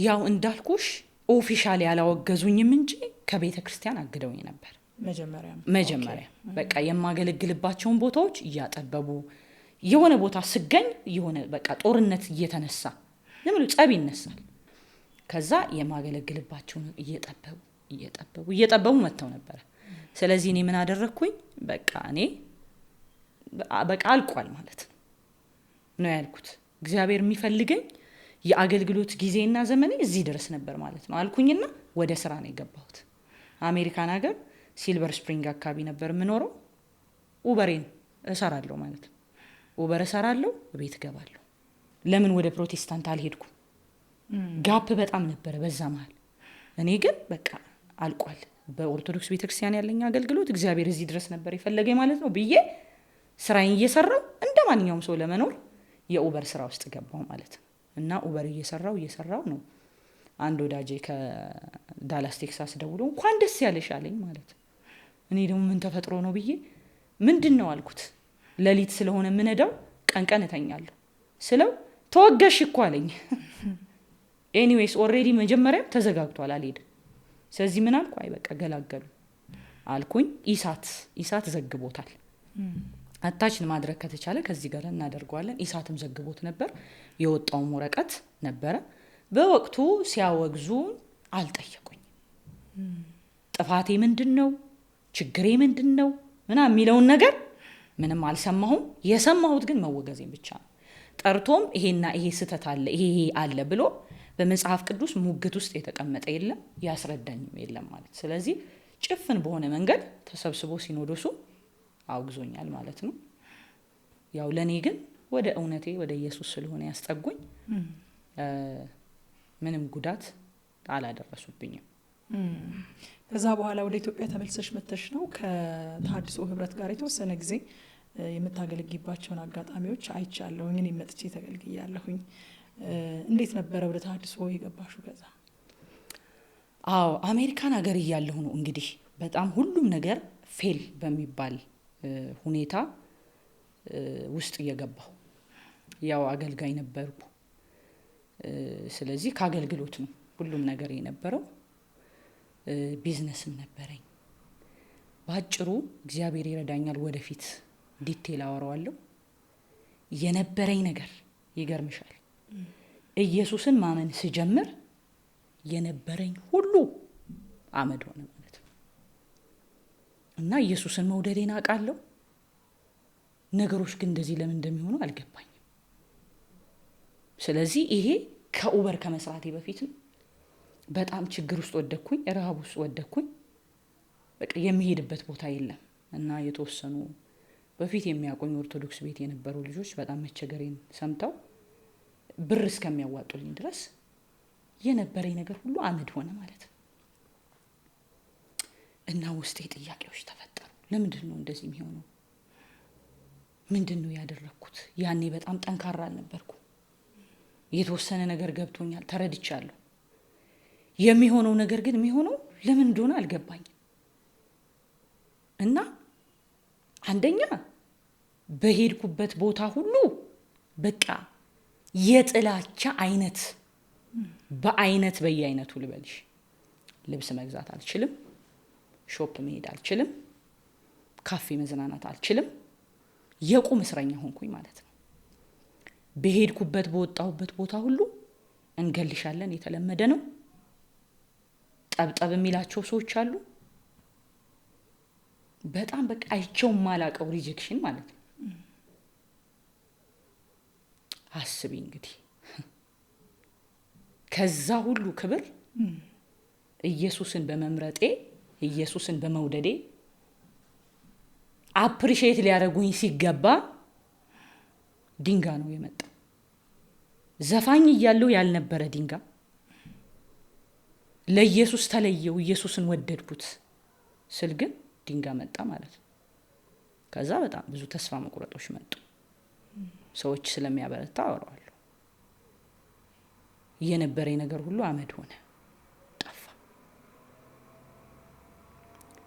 ያው እንዳልኩሽ ኦፊሻሊ ያላወገዙኝም እንጂ ከቤተ ክርስቲያን አግደውኝ ነበር። መጀመሪያ በቃ የማገለግልባቸውን ቦታዎች እያጠበቡ የሆነ ቦታ ስገኝ የሆነ በቃ ጦርነት እየተነሳ ለምን ጸብ ይነሳል። ከዛ የማገለግልባቸውን እየጠበቡ መተው ነበር። ስለዚህ እኔ ምን አደረኩኝ? በቃ አልቋል ማለት ነው ያልኩት። እግዚአብሔር የሚፈልገኝ የአገልግሎት ጊዜና ዘመኔ እዚህ ድረስ ነበር ማለት ነው አልኩኝና ወደ ስራ ነው የገባሁት። አሜሪካን ሀገር ሲልቨር ስፕሪንግ አካባቢ ነበር የምኖረው። ኡበሬን እሰራለሁ ማለት ነው። ኡበር እሰራለሁ፣ ቤት ገባለሁ። ለምን ወደ ፕሮቴስታንት አልሄድኩም? ጋፕ በጣም ነበር በዛ መሃል። እኔ ግን በቃ አልቋል፣ በኦርቶዶክስ ቤተክርስቲያን ያለኝ አገልግሎት እግዚአብሔር እዚህ ድረስ ነበር የፈለገኝ ማለት ነው ብዬ ስራዬን እየሰራው እንደማንኛውም ሰው ለመኖር የኡበር ስራ ውስጥ ገባው ማለት ነው። እና ኡበር እየሰራው ነው አንድ ወዳጄ ከዳላስ ቴክሳስ ደውሎ እንኳን ደስ ያለሽ አለኝ ማለት ነው። እኔ ደግሞ ምን ተፈጥሮ ነው ብዬ ምንድነው አልኩት። ለሊት ስለሆነ ምነዳው ቀን እተኛለሁ ስለው ተወገሽ እኮ አለኝ። ኤኒዌይስ ኦሬዲ መጀመሪያ ተዘጋግቷል አልሄድም። ስለዚህ ምን አልኩ? አይ በቃ ገላገሉ አልኩኝ። ኢሳት ዘግቦታል። አታችን ማድረግ ከተቻለ ከዚህ ጋር እናደርገዋለን። ኢሳትም ዘግቦት ነበር። የወጣው ወረቀት ነበረ። በወቅቱ ሲያወግዙ አልጠየቁኝ። ጥፋቴ ምንድነው? ችግሬ ምንድነው? ምናምን የሚለውን ነገር ምንም አልሰማሁም። የሰማሁት ግን መወገዜን ብቻ ነው። ጠርቶም ይሄና ይሄ ስተት አለ ይሄ አለ ብሎ በመጽሐፍ ቅዱስ ሙግት ውስጥ የተቀመጠ የለም፣ ያስረዳኝም የለም ማለት። ስለዚህ ጭፍን በሆነ መንገድ ተሰብስቦ ሲኖዶሱ አውግዞኛል ማለት ነው። ያው ለኔ ግን ወደ እውነቴ ወደ ኢየሱስ ስለሆነ ያስጠጉኝ ምንም ጉዳት አላደረሱብኝም። ከዛ በኋላ ወደ ኢትዮጵያ ተመልሰሽ መተሽ ነው ከተሐድሶ ህብረት ጋር የተወሰነ ጊዜ የምታገለግይባቸውን አጋጣሚዎች አይቻለሁኝ። እኔ መጥቼ ተገልግያለሁኝ። እንዴት ነበረ ወደ ተሐድሶ የገባሽው? ከዛ አሜሪካን ሀገር እያለሁ ነው እንግዲህ በጣም ሁሉም ነገር ፌል በሚባል ሁኔታ ውስጥ እየገባሁ ያው አገልጋይ ነበርኩ። ስለዚህ ከአገልግሎት ነው ሁሉም ነገር የነበረው። ቢዝነስም ነበረኝ። ባጭሩ እግዚአብሔር ይረዳኛል፣ ወደፊት ዲቴል አወራዋለሁ። የነበረኝ ነገር ይገርምሻል። ኢየሱስን ማመን ስጀምር የነበረኝ ሁሉ አመድ ሆነ ማለት ነው። እና ኢየሱስን መውደዴን አውቃለሁ። ነገሮች ግን እንደዚህ ለምን እንደሚሆኑ አልገባኝም። ስለዚህ ይሄ ከኡበር ከመስራቴ በፊት ነው። በጣም ችግር ውስጥ ወደኩኝ፣ ረሃብ ውስጥ ወደኩኝ። በቃ የሚሄድበት ቦታ የለም። እና የተወሰኑ በፊት የሚያቆኝ ኦርቶዶክስ ቤት የነበሩ ልጆች በጣም መቸገሬን ሰምተው ብር እስከሚያዋጡልኝ ድረስ የነበረኝ ነገር ሁሉ አመድ ሆነ ማለት ነው። እና ውስጤ ጥያቄዎች ተፈጠሩ። ለምንድን ነው እንደዚህ የሚሆነው? ምንድን ነው ያደረኩት? ያኔ በጣም ጠንካራ አልነበርኩ። የተወሰነ ነገር ገብቶኛል፣ ተረድቻለሁ። የሚሆነው ነገር ግን የሚሆነው ለምን እንደሆነ አልገባኝም። እና አንደኛ በሄድኩበት ቦታ ሁሉ በቃ የጥላቻ አይነት በየአይነቱ ልበልሽ። ልብስ መግዛት አልችልም፣ ሾፕ መሄድ አልችልም፣ ካፌ መዝናናት አልችልም። የቁም እስረኛ ሆንኩኝ ማለት ነው። በሄድኩበት በወጣሁበት ቦታ ሁሉ እንገልሻለን የተለመደ ነው። ጠብጠብ የሚላቸው ሰዎች አሉ። በጣም በቃ አይቸው ማላቀው ሪጀክሽን ማለት ነው። አስቢ እንግዲህ ከዛ ሁሉ ክብር ኢየሱስን በመምረጤ ኢየሱስን በመውደዴ አፕሪሺየት ሊያደርጉኝ ሲገባ ድንጋይ ነው የመጣው። ዘፋኝ እያለው ያልነበረ ድንጋይ ለኢየሱስ ተለየው፣ ኢየሱስን ወደድኩት ስል ግን ድንጋይ መጣ ማለት ነው። ከዛ በጣም ብዙ ተስፋ መቁረጦች መጡ። ሰዎች ስለሚያበረታ አወራዋለሁ። የነበረኝ ነገር ሁሉ አመድ ሆነ፣ ጠፋ።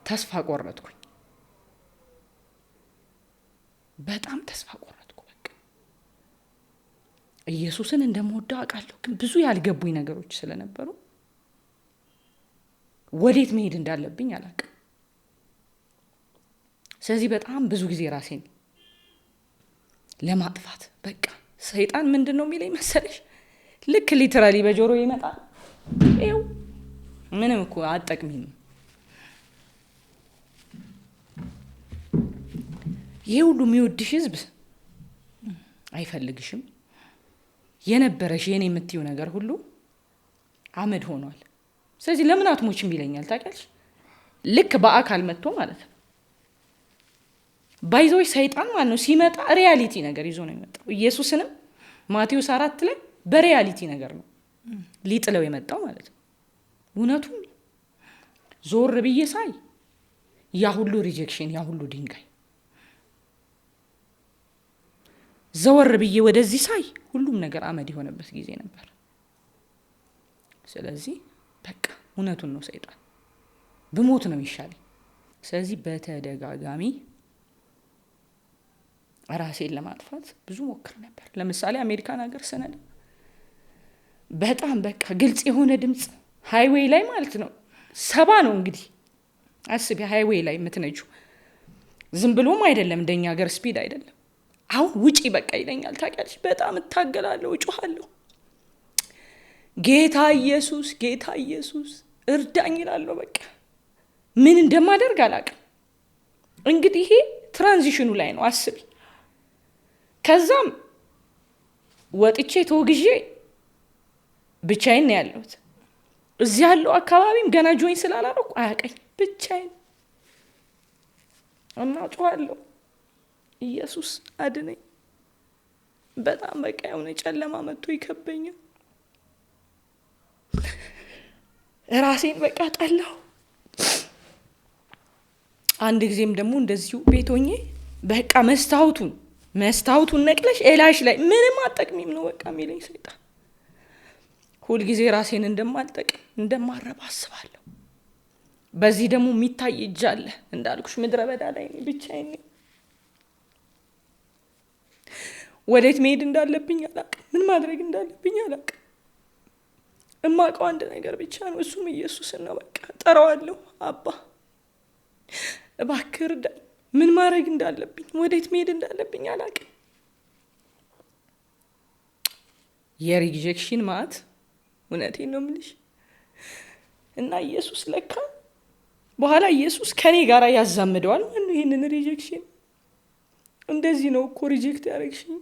ተስፋ ቆረጥኩኝ፣ በጣም ተስፋ ቆረጥኩ። በቃ ኢየሱስን እንደምወደው አውቃለሁ፣ ግን ብዙ ያልገቡኝ ነገሮች ስለነበሩ ወዴት መሄድ እንዳለብኝ አላውቅም። ስለዚህ በጣም ብዙ ጊዜ ራሴን ለማጥፋት በቃ ሰይጣን ምንድን ነው የሚለኝ መሰለሽ? ልክ ሊትራሊ በጆሮ ይመጣል። ይኸው ምንም እኮ አጠቅሚም፣ ይሄ ሁሉ የሚወድሽ ህዝብ አይፈልግሽም፣ የነበረሽ የኔ የምትይው ነገር ሁሉ አመድ ሆኗል። ስለዚህ ለምን አትሞችም ይለኛል። ታውቂያለሽ? ልክ በአካል መጥቶ ማለት ነው። ባይዞች ሰይጣን ማለት ነው ሲመጣ ሪያሊቲ ነገር ይዞ ነው የሚመጣው። ኢየሱስንም ማቴዎስ 4 ላይ በሪያሊቲ ነገር ነው ሊጥለው የመጣው ማለት ነው። እውነቱም ዞር ብዬ ሳይ ያ ሁሉ ሪጀክሽን፣ ያ ሁሉ ድንጋይ፣ ዘወር ብዬ ወደዚህ ሳይ ሁሉም ነገር አመድ የሆነበት ጊዜ ነበር። ስለዚህ በቃ እውነቱን ነው ሰይጣን፣ ብሞት ነው ይሻለኝ። ስለዚህ በተደጋጋሚ ራሴን ለማጥፋት ብዙ ሞክር ነበር። ለምሳሌ አሜሪካን ሀገር ስነዳ በጣም በቃ ግልጽ የሆነ ድምፅ ሃይዌይ ላይ ማለት ነው 70 ነው እንግዲህ አስቢ፣ ሃይዌይ ላይ የምትነጁ ዝም ብሎም አይደለም፣ እንደኛ ሀገር ስፒድ አይደለም። አሁን ውጪ በቃ ይለኛል። ታውቂያለሽ? በጣም እታገላለሁ፣ እጮሃለሁ፣ ጌታ ኢየሱስ ጌታ ኢየሱስ እርዳኝ እላለሁ። በቃ ምን እንደማደርግ አላውቅም። እንግዲህ ይሄ ትራንዚሽኑ ላይ ነው አስቢ። ከዛም ወጥቼ ተወግዤ ብቻዬን ነው ያለሁት። እዚህ ያለው አካባቢም ገና ጆይን ስላላረኩ አያውቀኝ፣ ብቻዬን እና ጮሃለሁ፣ ኢየሱስ አድነኝ። በጣም በቃ የሆነ ጨለማ መጥቶ ይከበኛል። ራሴን በቃ ጠላሁ። አንድ ጊዜም ደግሞ እንደዚሁ ቤት ሆኜ በቃ መስታወቱን ነቅለሽ ኤላሽ ላይ ምንም አጠቅሚም ነው በቃ የሚለኝ ሰይጣን። ሁልጊዜ ራሴን እንደማልጠቅም እንደማረባ አስባለሁ። በዚህ ደግሞ የሚታይ እጅ አለ እንዳልኩሽ፣ ምድረ በዳ ላይ ብቻዬን ነኝ። ወዴት መሄድ እንዳለብኝ አላውቅም፣ ምን ማድረግ እንዳለብኝ አላውቅም። እማውቀው አንድ ነገር ብቻ ነው፣ እሱም ኢየሱስን ነው። በቃ ጠራዋለሁ፣ አባ እባክህ እርዳኝ። ምን ማድረግ እንዳለብኝ፣ ወዴት መሄድ እንዳለብኝ አላውቅም። የሪጀክሽን ማት እውነቴን ነው የምልሽ። እና ኢየሱስ ለካ በኋላ ኢየሱስ ከኔ ጋር ያዛምደዋል ማለት ነው ይሄንን ሪጀክሽን። እንደዚህ ነው እኮ ሪጀክት ያደረግሽኝ፣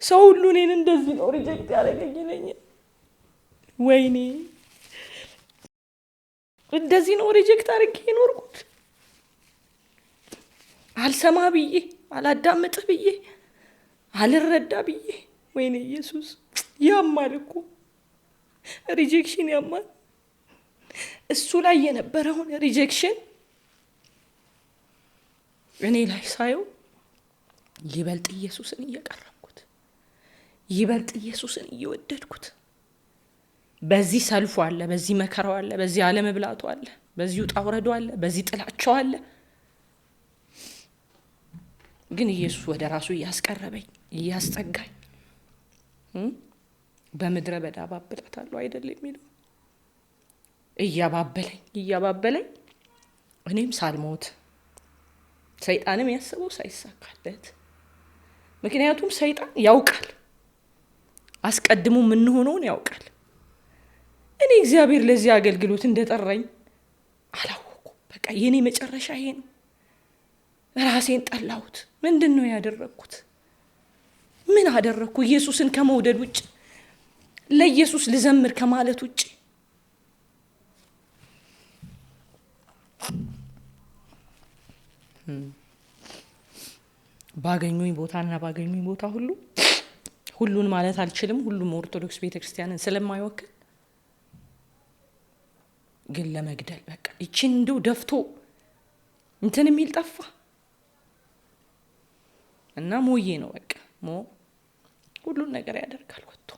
ሰው ሁሉ እኔን እንደዚህ ነው ሪጀክት ያደረገኝ ይለኛል። ወይኔ እንደዚህ ነው ሪጀክት አድርጌ የኖርኩት፣ አልሰማ ብዬ፣ አላዳምጥ ብዬ፣ አልረዳ ብዬ። ወይኔ ኢየሱስ ያማል እኮ ሪጀክሽን ያማል። እሱ ላይ የነበረውን ሪጀክሽን እኔ ላይ ሳየው ይበልጥ ኢየሱስን እየቀረብኩት፣ ይበልጥ ኢየሱስን እየወደድኩት። በዚህ ሰልፉ አለ፣ በዚህ መከራው አለ፣ በዚህ አለመብላቱ አለ፣ በዚህ ውጣ ውረዱ አለ፣ በዚህ ጥላቻው አለ። ግን ኢየሱስ ወደ ራሱ እያስቀረበኝ እያስጠጋኝ፣ በምድረ በዳ ባብላታለሁ አይደል የሚለው፣ እያባበለኝ እኔም ሳልሞት ሰይጣንም ያሰበው ሳይሳካለት። ምክንያቱም ሰይጣን ያውቃል፣ አስቀድሞ የምንሆነውን ያውቃል። እኔ እግዚአብሔር ለዚህ አገልግሎት እንደጠራኝ አላወኩም። በቃ የኔ መጨረሻ ይሄ ነው። ራሴን ጠላሁት። ምንድን ነው ያደረግኩት? ምን አደረግኩ? ኢየሱስን ከመውደድ ውጭ፣ ለኢየሱስ ልዘምር ከማለት ውጭ። ባገኙኝ ቦታና ባገኙኝ ቦታ ሁሉን ማለት አልችልም፣ ሁሉም ኦርቶዶክስ ቤተክርስቲያንን ስለማይወክል ግን ለመግደል በቃ ይቺን እንደው ደፍቶ እንትን የሚል ጠፋ እና ሞዬ ነው በቃ ሁሉን ነገር ያደርጋል ወጥቶ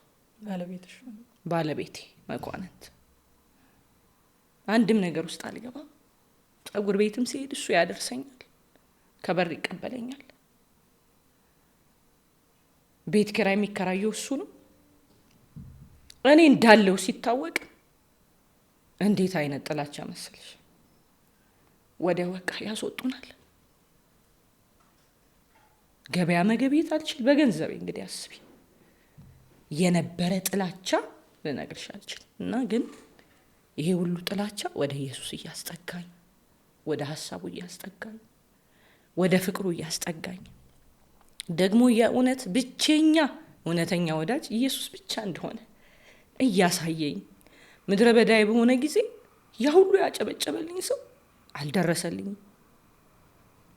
ባለቤቴ መኳንንት አንድም ነገር ውስጥ አልገባም። ጸጉር ቤትም ሲሄድ እሱ ያደርሰኛል፣ ከበር ይቀበለኛል። ቤት ኪራይ የሚከራየው እሱ ነው። እኔ እንዳለው ሲታወቅ እንዴት አይነት ጥላቻ መሰለሽ ወደ ወቃ ያስወጡናል። ገበያ መገብየት አልችል በገንዘቤ እንግዲህ አስቢ የነበረ ጥላቻ ልነግርሽ አልችል እና ግን ይሄ ሁሉ ጥላቻ ወደ ኢየሱስ እያስጠጋኝ፣ ወደ ሐሳቡ እያስጠጋኝ፣ ወደ ፍቅሩ እያስጠጋኝ ደግሞ የእውነት ብቸኛ እውነተኛ ወዳጅ ኢየሱስ ብቻ እንደሆነ እያሳየኝ ምድረ በዳይ በሆነ ጊዜ ያ ሁሉ ያጨበጨበልኝ ሰው አልደረሰልኝም፣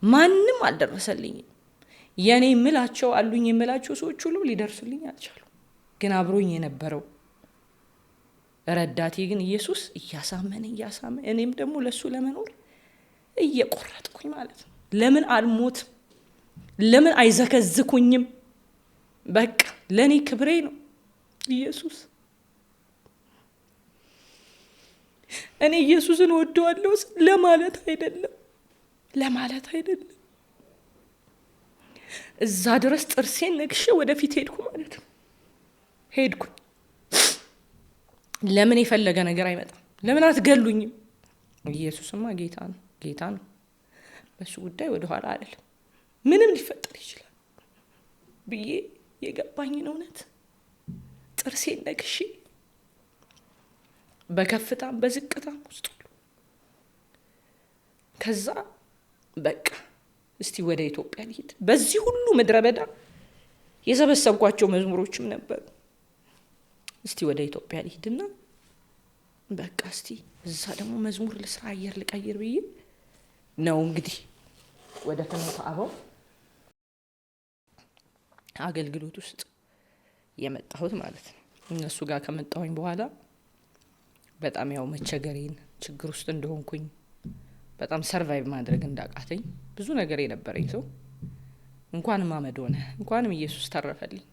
ማንም አልደረሰልኝም። የኔ የምላቸው አሉኝ የምላቸው ሰዎች ሁሉ ሊደርሱልኝ አልቻሉ። ግን አብሮኝ የነበረው ረዳቴ ግን ኢየሱስ እያሳመነ እኔም ደግሞ ለሱ ለመኖር እየቆረጥኩኝ ማለት ነው። ለምን አልሞትም? ለምን አይዘከዝኩኝም? በቃ ለኔ ክብሬ ነው ኢየሱስ። እኔ ኢየሱስን ወደዋለሁ ለማለት አይደለም። እዛ ድረስ ጥርሴን ነክሼ ወደፊት ሄድኩ ማለት ነው። ሄድኩኝ። ለምን የፈለገ ነገር አይመጣም? ለምን አትገሉኝም? ኢየሱስማ ጌታ ነው። በሱ ጉዳይ ወደ ኋላ አይደለም። ምንም ሊፈጠር ይችላል ብዬ የገባኝን እውነት ጥርሴን ነክሼ በከፍታም በዝቅታም ውስጥ ከዛ በቃ እስቲ ወደ ኢትዮጵያ ልሂድ። በዚህ ሁሉ ምድረ በዳ የሰበሰብኳቸው መዝሙሮችም ነበሩ። እስቲ ወደ ኢትዮጵያ ልሂድና በቃ እስቲ እዛ ደግሞ መዝሙር ልስራ፣ አየር ልቀይር ብዬ ነው እንግዲህ ወደ ፍኖተ አበው አገልግሎት ውስጥ የመጣሁት ማለት ነው። እነሱ ጋር ከመጣሁኝ በኋላ በጣም ያው መቸገሬን፣ ችግር ውስጥ እንደሆንኩኝ፣ በጣም ሰርቫይቭ ማድረግ እንዳቃተኝ ብዙ ነገር የነበረኝ ሰው እንኳንም አመድ ሆነ፣ እንኳንም ኢየሱስ ተረፈልኝ።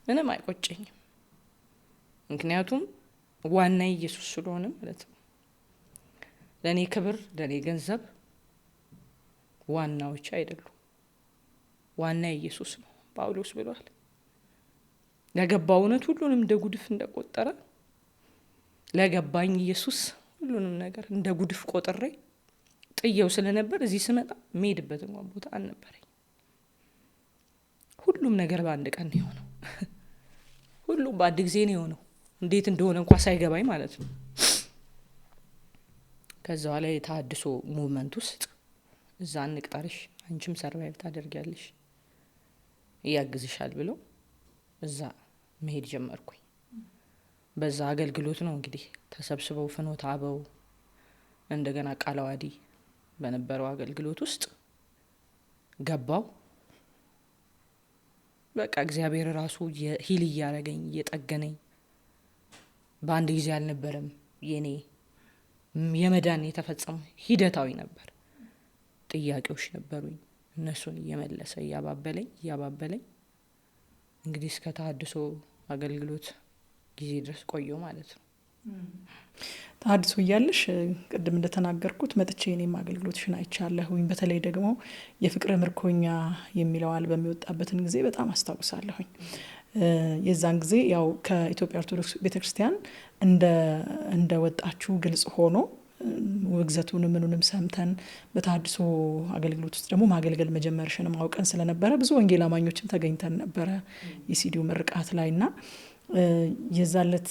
ምንም አይቆጨኝም። ምክንያቱም ዋና ኢየሱስ ስለሆነ ማለት ነው። ለኔ ክብር፣ ለኔ ገንዘብ ዋናዎች አይደሉም። ዋና ኢየሱስ ነው። ጳውሎስ ብሏል። ለገባው እውነት ሁሉንም እንደ ጉድፍ እንደቆጠረ ለገባኝ ኢየሱስ ሁሉንም ነገር እንደ ጉድፍ ቆጥሬ ጥየው ስለነበር እዚህ ስመጣ መሄድበት እንኳን ቦታ አልነበረኝ። ሁሉም ነገር በአንድ ቀን ነው የሆነው። ሁሉም በአንድ ጊዜ ነው የሆነው። እንዴት እንደሆነ እንኳን ሳይገባኝ ማለት ነው። ከዛ በኋላ የተሃድሶ ሙቭመንት ውስጥ እዛ እንቅጠርሽ፣ አንቺም ሰርቫይቭ ታደርጊያለሽ፣ ያግዝሻል ብለው እዛ መሄድ ጀመርኩኝ። በዛ አገልግሎት ነው እንግዲህ ተሰብስበው ፍኖተ አበው እንደገና ቃለዋዲ በነበረው አገልግሎት ውስጥ ገባው። በቃ እግዚአብሔር ራሱ ሂል እያረገኝ እየጠገነኝ በአንድ ጊዜ አልነበረም። የኔ የመዳን የተፈጸመው ሂደታዊ ነበር። ጥያቄዎች ነበሩኝ፣ እነሱን እየመለሰ እያባበለኝ እንግዲህ እስከ ተሃድሶ አገልግሎት ጊዜ ድረስ ቆየው ማለት ነው። ተሃድሶ እያለሽ ቅድም እንደተናገርኩት መጥቼ እኔም አገልግሎትሽን አይቻለሁኝ። በተለይ ደግሞ የፍቅር ምርኮኛ የሚለው አልበም የወጣበትን ጊዜ በጣም አስታውሳለሁኝ። የዛን ጊዜ ያው ከኢትዮጵያ ኦርቶዶክስ ቤተክርስቲያን እንደ ወጣችሁ ግልጽ ሆኖ ውግዘቱን ምኑንም ሰምተን በተሃድሶ አገልግሎት ውስጥ ደግሞ ማገልገል መጀመርሽንም አውቀን ስለነበረ ብዙ ወንጌል አማኞችም ተገኝተን ነበረ የሲዲው ምርቃት ላይና የዛለት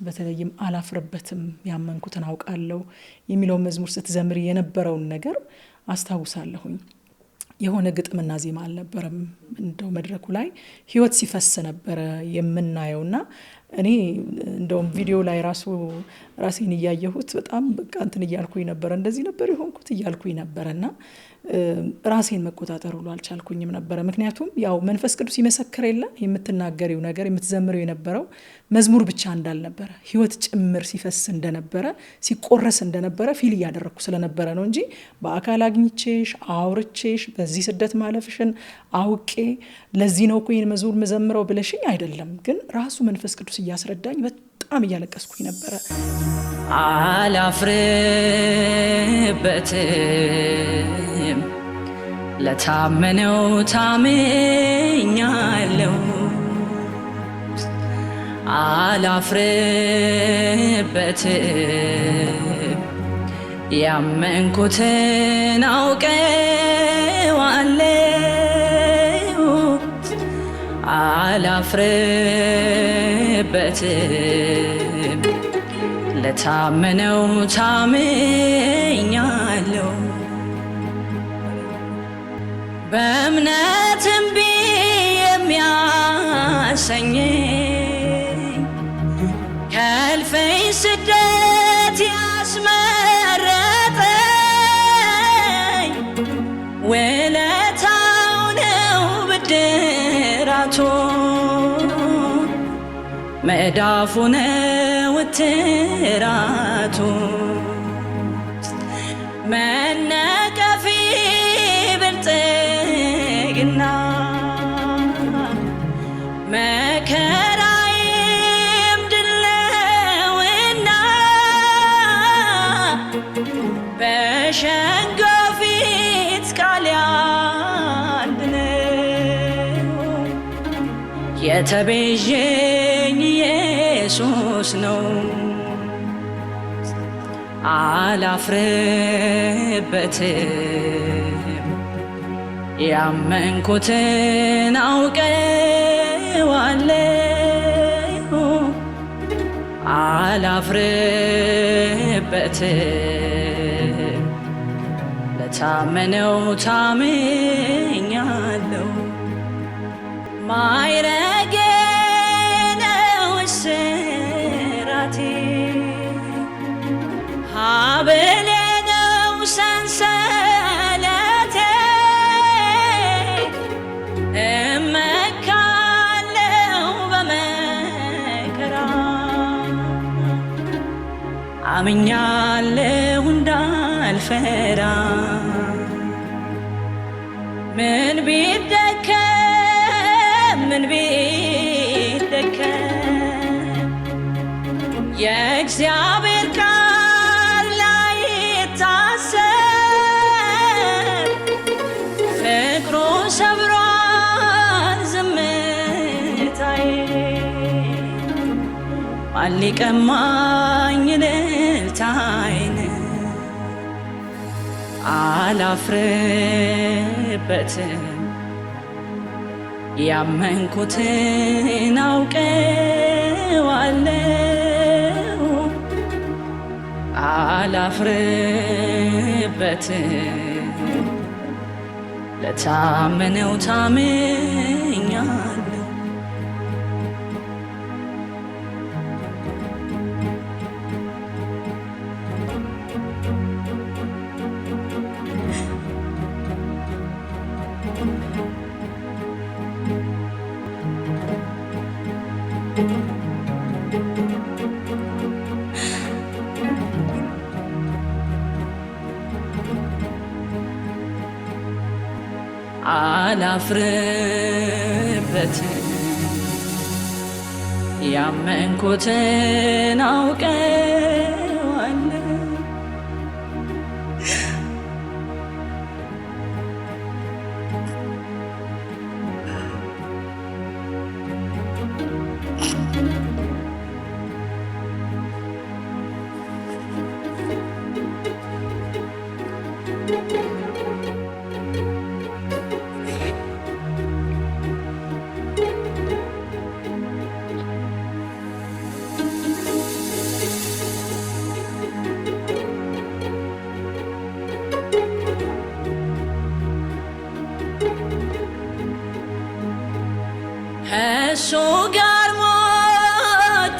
በተለይም አላፍርበትም ያመንኩትን አውቃለሁ የሚለው መዝሙር ስትዘምሪ የነበረውን ነገር አስታውሳለሁኝ። የሆነ ግጥምና ዜማ አልነበረም። እንደው መድረኩ ላይ ህይወት ሲፈስ ነበረ የምናየውና እኔ እንደውም ቪዲዮ ላይ ራሴን እያየሁት በጣም በቃ እንትን እያልኩኝ ነበረ፣ እንደዚህ ነበር የሆንኩት እያልኩኝ ነበረና ራሴን መቆጣጠር ሁሉ አልቻልኩኝም ነበረ። ምክንያቱም ያው መንፈስ ቅዱስ ይመሰክር የለ የምትናገሪው ነገር የምትዘምረው የነበረው መዝሙር ብቻ እንዳልነበረ ህይወት ጭምር ሲፈስ እንደነበረ ሲቆረስ እንደነበረ ፊል እያደረግኩ ስለነበረ ነው እንጂ በአካል አግኝቼሽ አውርቼሽ በዚህ ስደት ማለፍሽን አውቄ ለዚህ ነው እኮ ይህን መዝሙር መዘምረው ብለሽኝ አይደለም። ግን ራሱ መንፈስ ቅዱስ እያስረዳኝ በጣም እያለቀስኩኝ ነበረ። አላፍርበትም ለታመነው ታምኛለሁ፣ አላፍርበትም ያመንኩትን አውቀዋለሁ፣ አላፍርበትም ለታመነው ታምኛለሁ። በእምነትም የሚያሰኘኝ ከእልፍኝ ስደት ያስመረጠኝ ውለታው ነው ብድራቱ፣ መዳፉ ነው ትራቱ። መነቀፊ ብልጥግና መከራዬም ድል ነውና በሸንጎ ፊት ቃል አንድ ነው። የተቤዠኝ ኢየሱስ ነው። አላፍርበትም ያመንኩትን አውቀዋለሁ፣ አላፍርበትም ለታመነው ታምኛለሁ። ማይረጌ ነው እስራቴ፣ ሀብሌ ነው ሰንሰለቴ፣ እመካለሁ በመከራ አምኛለሁ እንዳልፈራ። ምን ቢደከም ምን ቢደከም የእግዚአብሔር ቃል ላይ ታሰብ፣ ፍቅሩ ሰብሯል ዝምታዬ፣ ማን ሊቀማኝ እልልታዬን። አላፍርበትም ያመንኩትን አውቀዋለሁ፣ አላፍርበትም ለታመነው ታምኛለሁ። አላፍርበትም ያመንኩትን አውቀዋለሁ፣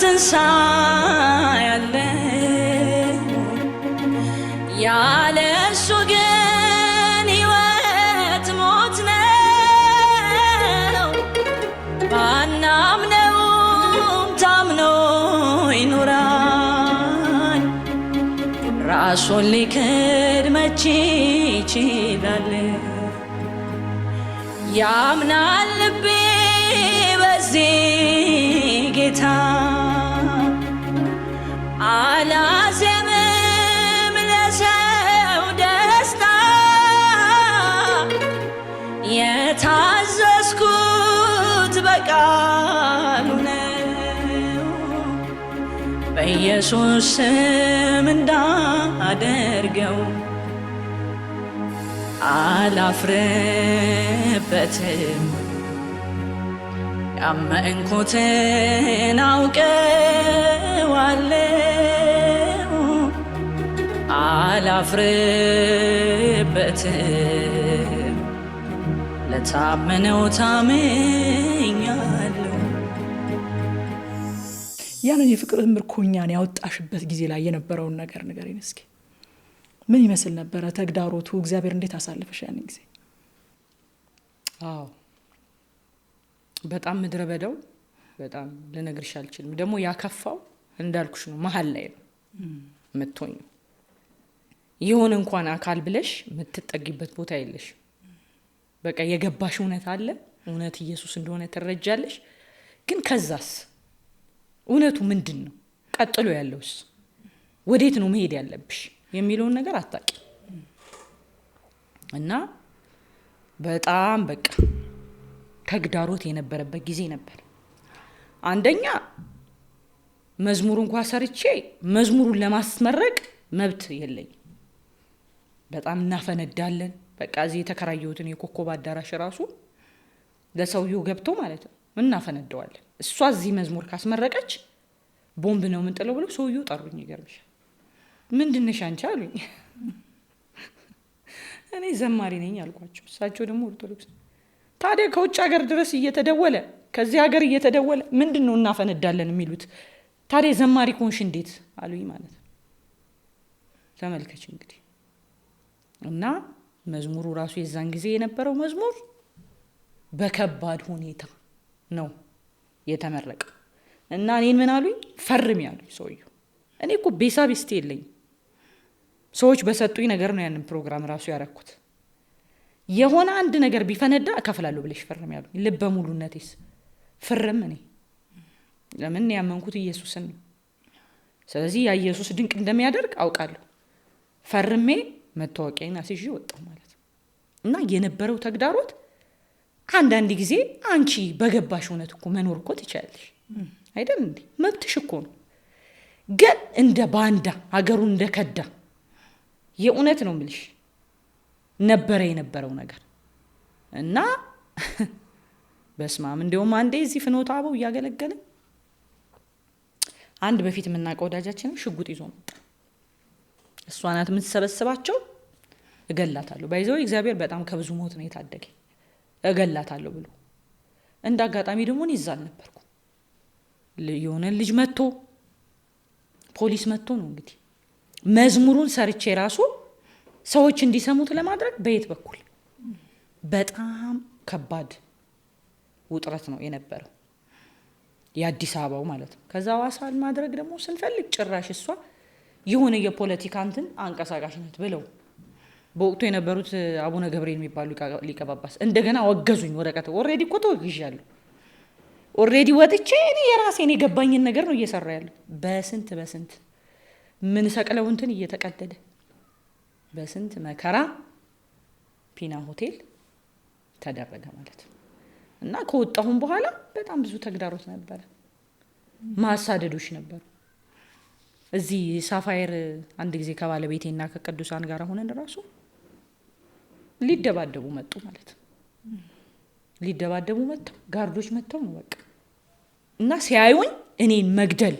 ትንሣኤያለሁ ያለሱ ግን ሕይወት ሞት ነው። ባናምነውም ታምኖ ይኖራል። ራሱን ሊክድ መቼ ይችላል? ያምናል ልቤ በዚህ ጌታ አላዜምም ለሰው ደስታ የታዘዝኩት በቃሉ ነው። በኢየሱስ ስም እንዳደርገው አላፍርበትም። ያመንኩትን አውቀዋለሁ አላፍርበትም። ለታመነው ታምኛለሁ። ያንን የፍቅር ምርኮኛን ያወጣሽበት ጊዜ ላይ የነበረውን ነገር ንገሪኝ እስኪ። ምን ይመስል ነበረ ተግዳሮቱ? እግዚአብሔር እንዴት አሳልፈሽ ያንን ጊዜ? አዎ በጣም ምድረ በዳው በጣም ልነግርሽ አልችልም። ደግሞ ያከፋው እንዳልኩሽ ነው፣ መሀል ላይ ነው የምትሆኝ። የሆነ እንኳን አካል ብለሽ የምትጠጊበት ቦታ የለሽ። በቃ የገባሽ እውነት አለ፣ እውነት ኢየሱስ እንደሆነ ትረጃለሽ። ግን ከዛስ እውነቱ ምንድን ነው? ቀጥሎ ያለውስ ወዴት ነው መሄድ ያለብሽ የሚለውን ነገር አታቂ እና በጣም በቃ ተግዳሮት የነበረበት ጊዜ ነበር። አንደኛ መዝሙር እንኳን ሰርቼ መዝሙሩን ለማስመረቅ መብት የለኝ። በጣም እናፈነዳለን። በቃ እዚህ የተከራየሁትን የኮከብ አዳራሽ ራሱ ለሰውየው ገብቶ ማለት ነው እናፈነደዋለን። እሷ እዚህ መዝሙር ካስመረቀች ቦምብ ነው የምንጥለው ብለው ሰውየው ጠሩኝ። ይገርምሻል። ምንድነሽ አንቺ አሉኝ። እኔ ዘማሪ ነኝ አልኳቸው። እሳቸው ደግሞ ኦርቶዶክስ። ታዲያ ከውጭ ሀገር ድረስ እየተደወለ ከዚህ ሀገር እየተደወለ ምንድነው እናፈነዳለን የሚሉት? ታዲያ ዘማሪ ኮንሽ እንዴት አሉኝ ማለት ነው። ተመልከች እንግዲህ። እና መዝሙሩ ራሱ የዛን ጊዜ የነበረው መዝሙር በከባድ ሁኔታ ነው የተመረቀው። እና እኔን ምን አሉኝ? ፈርም ያሉኝ ሰውየው። እኔ እኮ ቤሳቢስት የለኝ፣ ሰዎች በሰጡኝ ነገር ነው ያንን ፕሮግራም ራሱ ያረኩት። የሆነ አንድ ነገር ቢፈነዳ እከፍላለሁ ብለሽ ፈርም ያሉኝ። ልበ ሙሉነቴስ ፍርም። እኔ ለምን ያመንኩት ኢየሱስን ነው። ስለዚህ ያ ኢየሱስ ድንቅ እንደሚያደርግ አውቃለሁ። ፈርሜ መታወቂያዬን አስይዤ ወጣሁ ማለት ነው። እና የነበረው ተግዳሮት አንዳንድ ጊዜ አንቺ በገባሽ እውነት እኮ መኖር እኮ ትችላለሽ አይደል እንዴ? መብትሽ እኮ ነው። ግን እንደ ባንዳ ሀገሩን እንደከዳ የእውነት ነው የምልሽ ነበረ የነበረው ነገር። እና በስማም እንደውም አንዴ እዚህ ፍኖተ አበው እያገለገለ አንድ በፊት የምናውቀው ወዳጃችን ሽጉጥ ይዞ መጣ። እሷ ናት የምትሰበስባቸው። እገላታለሁ ባይዘው እግዚአብሔር በጣም ከብዙ ሞት ነው የታደገኝ። እገላታለሁ ብሎ እንደ አጋጣሚ ደግሞ ይዛል ነበርኩ። የሆነ ልጅ መጥቶ ፖሊስ መጥቶ ነው እንግዲህ መዝሙሩን ሰርቼ ራሱ ሰዎች እንዲሰሙት ለማድረግ በየት በኩል በጣም ከባድ ውጥረት ነው የነበረው፣ የአዲስ አበባው ማለት ነው። ከዛ ዋሳል ማድረግ ደግሞ ስንፈልግ ጭራሽ እሷ የሆነ የፖለቲካ እንትን አንቀሳቃሽ ናት ብለው በወቅቱ የነበሩት አቡነ ገብርኤል የሚባሉ ሊቀ ጳጳስ እንደገና ወገዙኝ። ወረቀት ኦሬዲ እኮ ተወግዣለሁ። ኦሬዲ ወጥቼ እኔ የራሴን የገባኝን ነገር ነው እየሰራ ያለው። በስንት ምን ሰቅለው እንትን እየተቀደደ በስንት መከራ ፒና ሆቴል ተደረገ ማለት ነው። እና ከወጣሁም በኋላ በጣም ብዙ ተግዳሮት ነበረ። ማሳደዶች ነበሩ። እዚህ ሳፋየር አንድ ጊዜ ከባለቤቴና ከቅዱሳን ጋር ሆነን ራሱ ሊደባደቡ መጡ ማለት ነው። ሊደባደቡ መጥተው ጋርዶች መጥተው ነው በቃ። እና ሲያዩኝ እኔን መግደል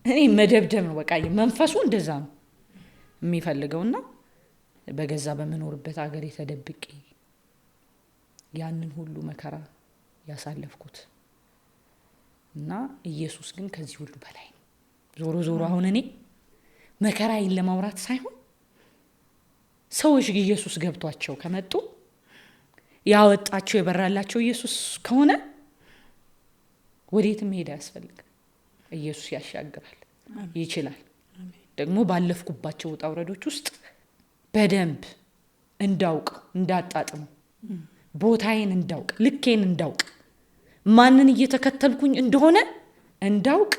እኔን መደብደብ ነው በቃ። መንፈሱ እንደዛ ነው የሚፈልገውና በገዛ በመኖርበት ሀገር የተደብቄ ያንን ሁሉ መከራ ያሳለፍኩት እና ኢየሱስ ግን ከዚህ ሁሉ በላይ ነው። ዞሮ አሁን እኔ መከራዬን ለማውራት ሳይሆን ሰዎች ኢየሱስ ገብቷቸው ከመጡ ያወጣቸው የበራላቸው ኢየሱስ ከሆነ ወዴትም መሄድ አያስፈልግም። ኢየሱስ ያሻግራል፣ ይችላል። ደግሞ ባለፍኩባቸው ውጣ ውረዶች ውስጥ በደንብ እንዳውቅ እንዳጣጥም ቦታዬን እንዳውቅ ልኬን እንዳውቅ ማንን እየተከተልኩኝ እንደሆነ እንዳውቅ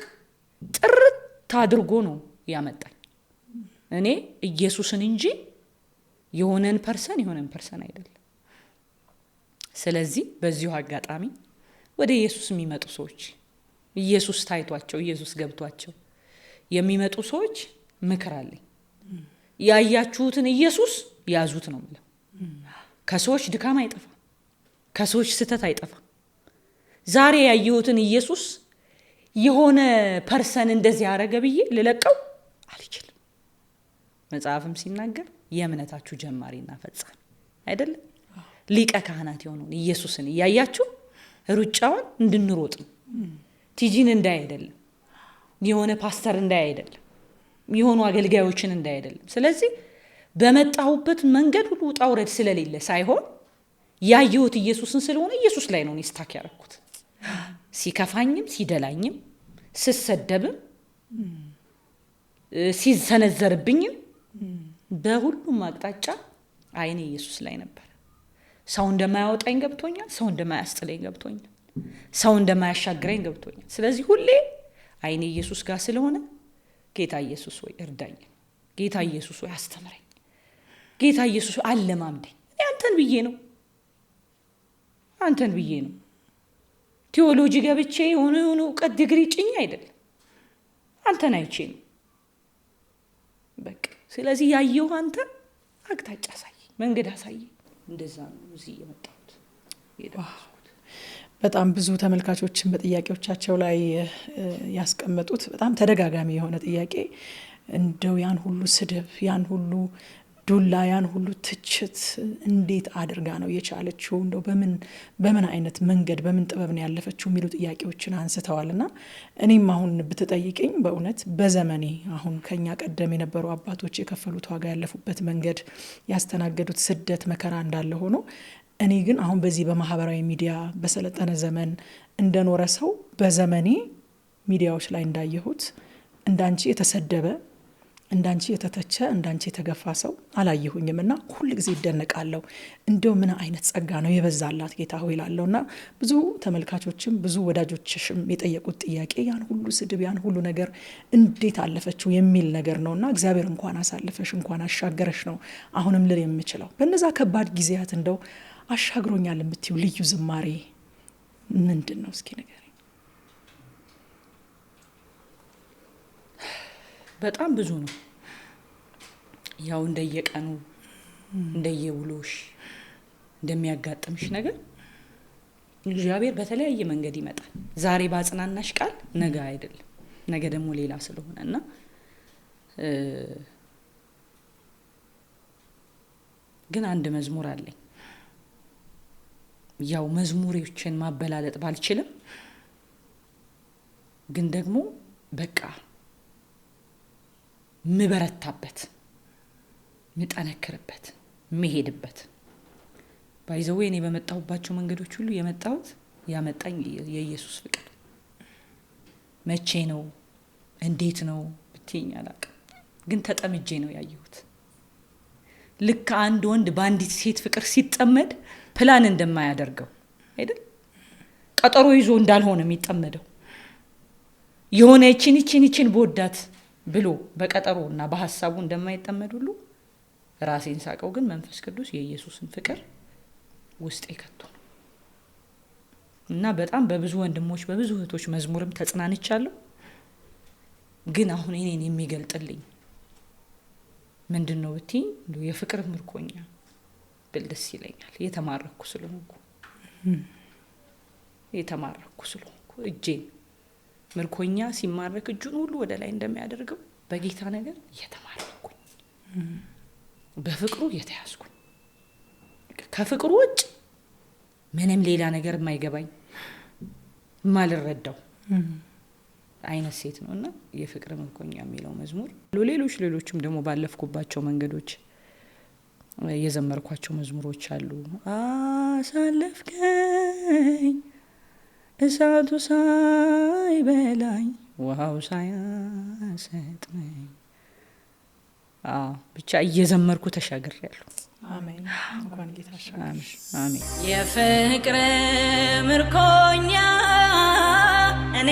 ጥርት አድርጎ ነው ያመጣኝ። እኔ ኢየሱስን እንጂ የሆነን ፐርሰን አይደለም። ስለዚህ በዚሁ አጋጣሚ ወደ ኢየሱስ የሚመጡ ሰዎች ኢየሱስ ታይቷቸው ኢየሱስ ገብቷቸው የሚመጡ ሰዎች ምክር አለኝ። ያያችሁትን ኢየሱስ ያዙት ነው የምለው። ከሰዎች ድካም አይጠፋም፣ ከሰዎች ስተት አይጠፋም። ዛሬ ያየሁትን ኢየሱስ የሆነ ፐርሰን እንደዚህ ያረገ ብዬ ልለቀው አልችልም። መጽሐፍም ሲናገር የእምነታችሁ ጀማሪና ፈጻሚ አይደለም ሊቀ ካህናት የሆነውን ኢየሱስን እያያችሁ ሩጫውን እንድንሮጥ ነው። ቲጂን እንዳይ አይደለም፣ የሆነ ፓስተር እንዳይ አይደለም፣ የሆኑ አገልጋዮችን እንዳይ አይደለም። ስለዚህ በመጣሁበት መንገድ ሁሉ ውጣ ውረድ ስለሌለ ሳይሆን ያየሁት ኢየሱስን ስለሆነ ኢየሱስ ላይ ነው ስታክ ያደረኩት። ሲከፋኝም ሲደላኝም ስሰደብም ሲሰነዘርብኝም በሁሉም አቅጣጫ አይኔ ኢየሱስ ላይ ነበር። ሰው እንደማያወጣኝ ገብቶኛል፣ ሰው እንደማያስጥለኝ ገብቶኛል፣ ሰው እንደማያሻግረኝ ገብቶኛል። ስለዚህ ሁሌ አይኔ ኢየሱስ ጋር ስለሆነ ጌታ ኢየሱስ ሆይ እርዳኝ፣ ጌታ ኢየሱስ ሆይ አስተምረኝ፣ ጌታ ኢየሱስ ሆይ አለማምደኝ። አንተን ብዬ ነው ቴዎሎጂ ገብቼ የሆነ እውቀት ዲግሪ ጭኝ አይደለም፣ አንተን አይቼ ነው በቃ። ስለዚህ ያየው አንተ አቅጣጫ አሳይ፣ መንገድ አሳይ። እንደዛ ነው እዚህ የመጣሁት የደረስኩት። በጣም ብዙ ተመልካቾችን በጥያቄዎቻቸው ላይ ያስቀመጡት በጣም ተደጋጋሚ የሆነ ጥያቄ እንደው ያን ሁሉ ስድብ፣ ያን ሁሉ ዱላ፣ ያን ሁሉ ትችት እንዴት አድርጋ ነው የቻለችው? እንደው በምን አይነት መንገድ በምን ጥበብ ነው ያለፈችው የሚሉ ጥያቄዎችን አንስተዋልና እኔም አሁን ብትጠይቅኝ በእውነት በዘመኔ አሁን ከኛ ቀደም የነበሩ አባቶች የከፈሉት ዋጋ ያለፉበት መንገድ ያስተናገዱት ስደት መከራ እንዳለ ሆኖ እኔ ግን አሁን በዚህ በማህበራዊ ሚዲያ በሰለጠነ ዘመን እንደኖረ ሰው በዘመኔ ሚዲያዎች ላይ እንዳየሁት እንዳንቺ የተሰደበ እንዳንቺ የተተቸ እንዳንቺ የተገፋ ሰው አላየሁኝምና ሁሉ ጊዜ ይደነቃለሁ። እንደው ምን አይነት ጸጋ ነው የበዛላት ጌታ ሆይ ላለውና ብዙ ተመልካቾችም ብዙ ወዳጆችሽም የጠየቁት ጥያቄ ያን ሁሉ ስድብ ያን ሁሉ ነገር እንዴት አለፈችው የሚል ነገር ነውና እግዚአብሔር እንኳን አሳልፈሽ እንኳን አሻገረሽ ነው አሁንም ልል የምችለው። በእነዛ ከባድ ጊዜያት እንደው አሻግሮኛል የምትዩ ልዩ ዝማሬ ምንድነው? እስኪ ንገሪኝ። በጣም ብዙ ነው። ያው እንደየቀኑ እንደየውሎሽ እንደሚያጋጥምሽ ነገር እግዚአብሔር በተለያየ መንገድ ይመጣል። ዛሬ ባጽናናሽ ቃል ነገ አይደለም፣ ነገ ደግሞ ሌላ ስለሆነና ግን አንድ መዝሙር አለኝ። ያው መዝሙሮችን ማበላለጥ ባልችልም ግን ደግሞ በቃ ምበረታበት ምጠነክርበት መሄድበት ባይዘው እኔ በመጣሁባቸው መንገዶች ሁሉ ያመጣኝ የኢየሱስ ፍቅር መቼ ነው እንዴት ነው ብትይኝ አላውቅም፣ ግን ተጠምጄ ነው ያየሁት። ልክ አንድ ወንድ በአንዲት ሴት ፍቅር ሲጠመድ ፕላን እንደማያደርገው አይደል፣ ቀጠሮ ይዞ እንዳልሆነ የሚጠመደው የሆነ እቺን ቦዳት ብሎ በቀጠሮና በሐሳቡ እንደማይጠመድ ሁሉ ራሴን ሳቀው ግን መንፈስ ቅዱስ የኢየሱስን ፍቅር ውስጥ ይከቶ እና በጣም በብዙ ወንድሞች በብዙ እህቶች መዝሙርም ተጽናንቻለሁ። ግን አሁን እኔን የሚገልጥልኝ ምንድነው ብትይ የፍቅር ምርኮኛ ብል ደስ ይለኛል። የተማረኩ ስለሆንኩ እጄን ምርኮኛ ሲማረክ እጁን ሁሉ ወደ ላይ እንደሚያደርገው በጌታ ነገር እየተማረኩኝ በፍቅሩ እየተያዝኩኝ ከፍቅሩ ውጭ ምንም ሌላ ነገር የማይገባኝ ማልረዳው አይነት ሴት ነውና የፍቅር ምርኮኛ የሚለው መዝሙር ሌሎችም ደግሞ ባለፍኩባቸው መንገዶች የዘመርኳቸው መዝሙሮች አሉ። አሳለፍከኝ እሳቱ ሳይበላኝ ውሃው ሳያሰጥመኝ ብቻ እየዘመርኩ ተሻግሬያለሁ። አሜን። እንኳን ጌታ አሜን አሜን። የፍቅር ምርኮኛ እኔ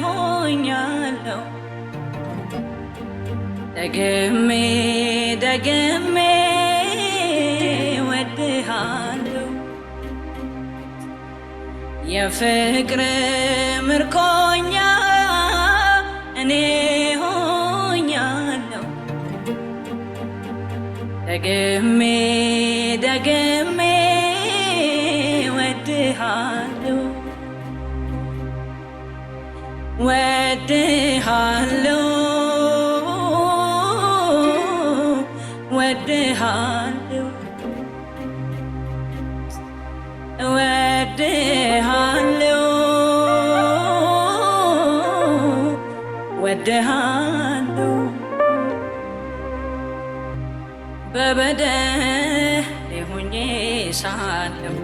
ሆኛለሁ ደግሜ ደግሜ ወድሃለሁ የፍቅር ምርኮኛ እኔ ሆኛለሁ ደግሜ ደግሜ ወድሃለሁ ወድሃለሁ ወድሃለሁ ወድሃለሁ ወድሃለሁ በበደሌ ሆኜ ሳለሁ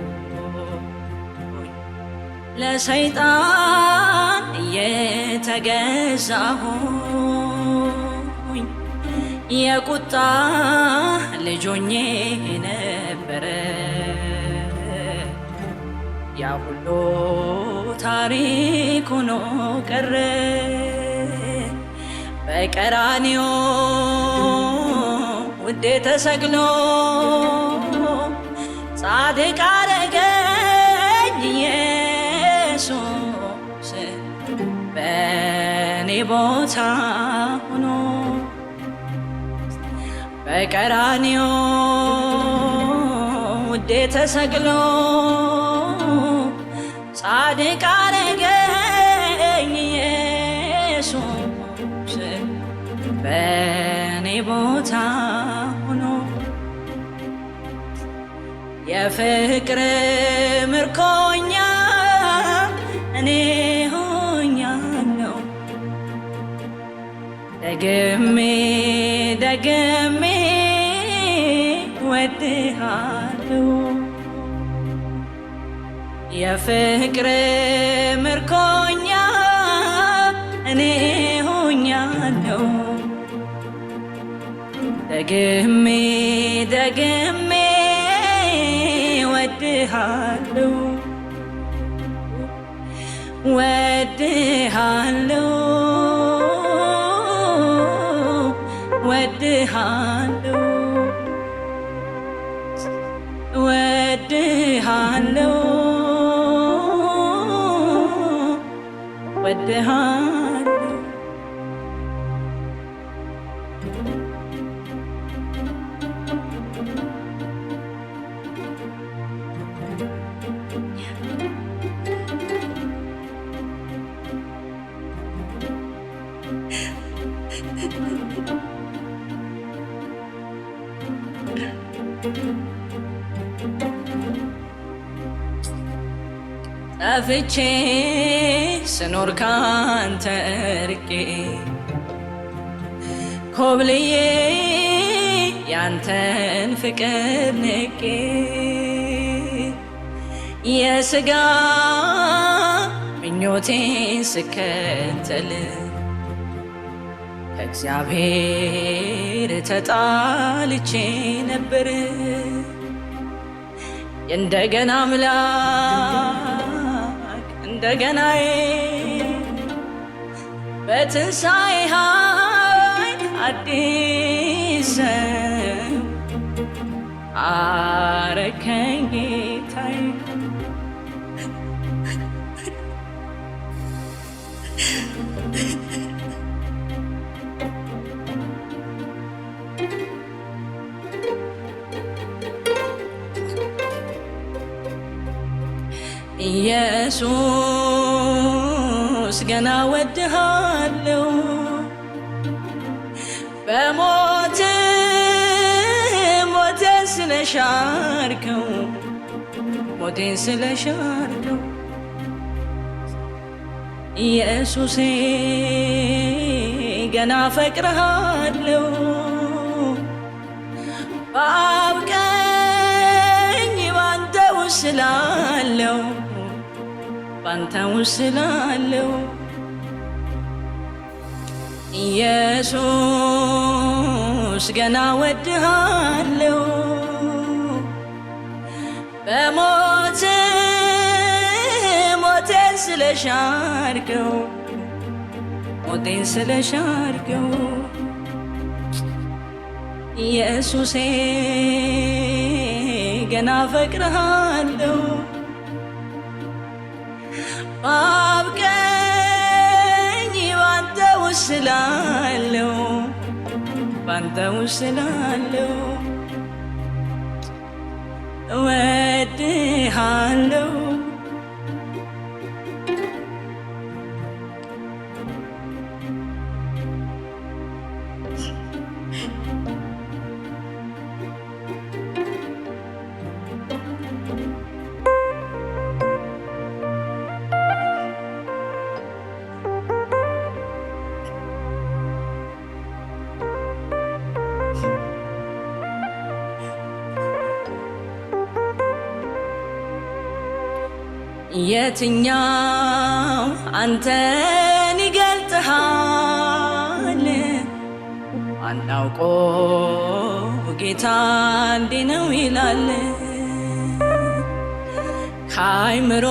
ለሰይጣን እየተገዛሁኝ የቁጣ ልጅ ሆኜ ነበረ ያ ሁሉ ታሪክ ሆኖ ቀረ በቀራንዮ ውዴ ተሰቅሎ ጻድቅ አረገኝ ኢየሱስ በኔ ቦታ ሆኖ በቀራንዮ ውዴ ተሰቅሎ ጻድቅ አረገኝ ኢየሱስ በኔ ቦታ ሆኖ የፍቅር ምርኮኛ እኔ ሆኛለሁ ደግሜ ደግሜ ወድሃለሁ የፍቅር ምርኮኛ እኔ ሆኛለሁ ደግሜ ደግሜ ወድሃለሁ ወድሃለሁ ወድሃለሁ ወድሃለሁ ወድሃለሁ ጠፍቼ ስኖር ካንተ ርቄ ኮብልዬ ያንተን ፍቅር ንቄ የሥጋ ምኞቴን ስከተል ከእግዚአብሔር ተጣልቼ ነበር እንደገና አምላክ እንደገናዬ በትንሣኤ ኃይል አዲስ ሰው አረከኝ ጌታዬ ኢየሱስ ገና ወድሃለሁ በሞት ሞቴን ስለሻርከው ሞቴን ስለሻርከው ኢየሱሴ ገና ፈቅርሃለሁ በአብ ቀኝ ባንተ ውስጥ ስላለው ባንተ ውስጥ ስላለው ኢየሱስ ገና ወድሃለሁ በሞት ሞቴን ስለሻርከው ሞቴን ስለሻርከው ኢየሱሴ ገና ፈቅርሃለሁ በአብ ቀኝ ባንተ ውስጥ ስላለው ባንተ ውስጥ ስላለው እወድሃለሁ የትኛው አንተን ይገልጥሃል አናውቆ ጌታ እንዲህ ነው ይላል ከአይምሮ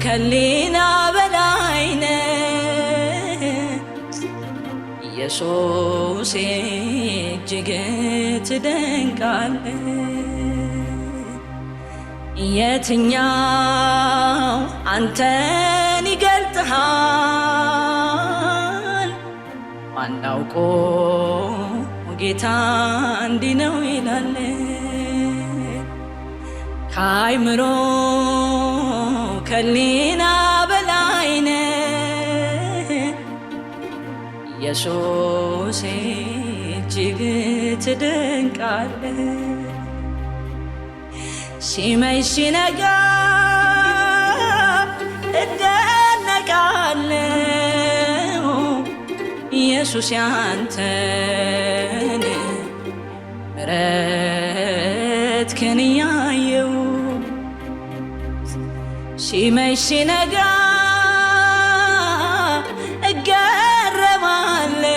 ከሊና በላይ ነህ ኢየሱስ እጅግ ትደንቃለህ የትኛው አንተን ይገልጥሃል ማናውቆ ጌታ እንዲህ ነው ይላል ከአይምሮ ከሊና በላይ ነህ ኢየሱስ እጅግ ትደንቃለህ ሲመሽ ሲነጋ እደነቃለሁ ኢየሱስ ያንተን ምሕረትህን እያየሁ ሲመሽ ሲነጋ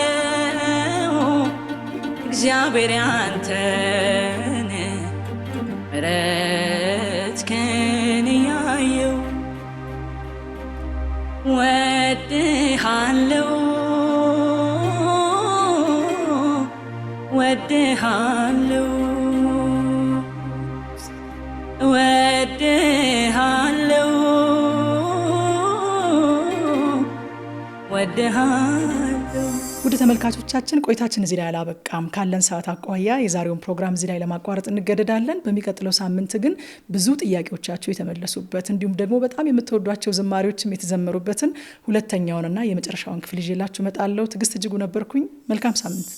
እገረማለሁ እግዚአብሔር ያንተን ምሕረትህን እያየሁ ወድሃለሁ ወድሃለሁ ወድሃለሁ ወድሃለሁ ውድ ተመልካቾቻችን ቆይታችን እዚህ ላይ አላበቃም ካለን ሰዓት አቋያ የዛሬውን ፕሮግራም እዚህ ላይ ለማቋረጥ እንገደዳለን በሚቀጥለው ሳምንት ግን ብዙ ጥያቄዎቻችሁ የተመለሱበት እንዲሁም ደግሞ በጣም የምትወዷቸው ዝማሬዎችም የተዘመሩበትን ሁለተኛውንና የመጨረሻውን ክፍል ይዤላችሁ እመጣለሁ ትዕግስት እጅጉ ነበርኩኝ መልካም ሳምንት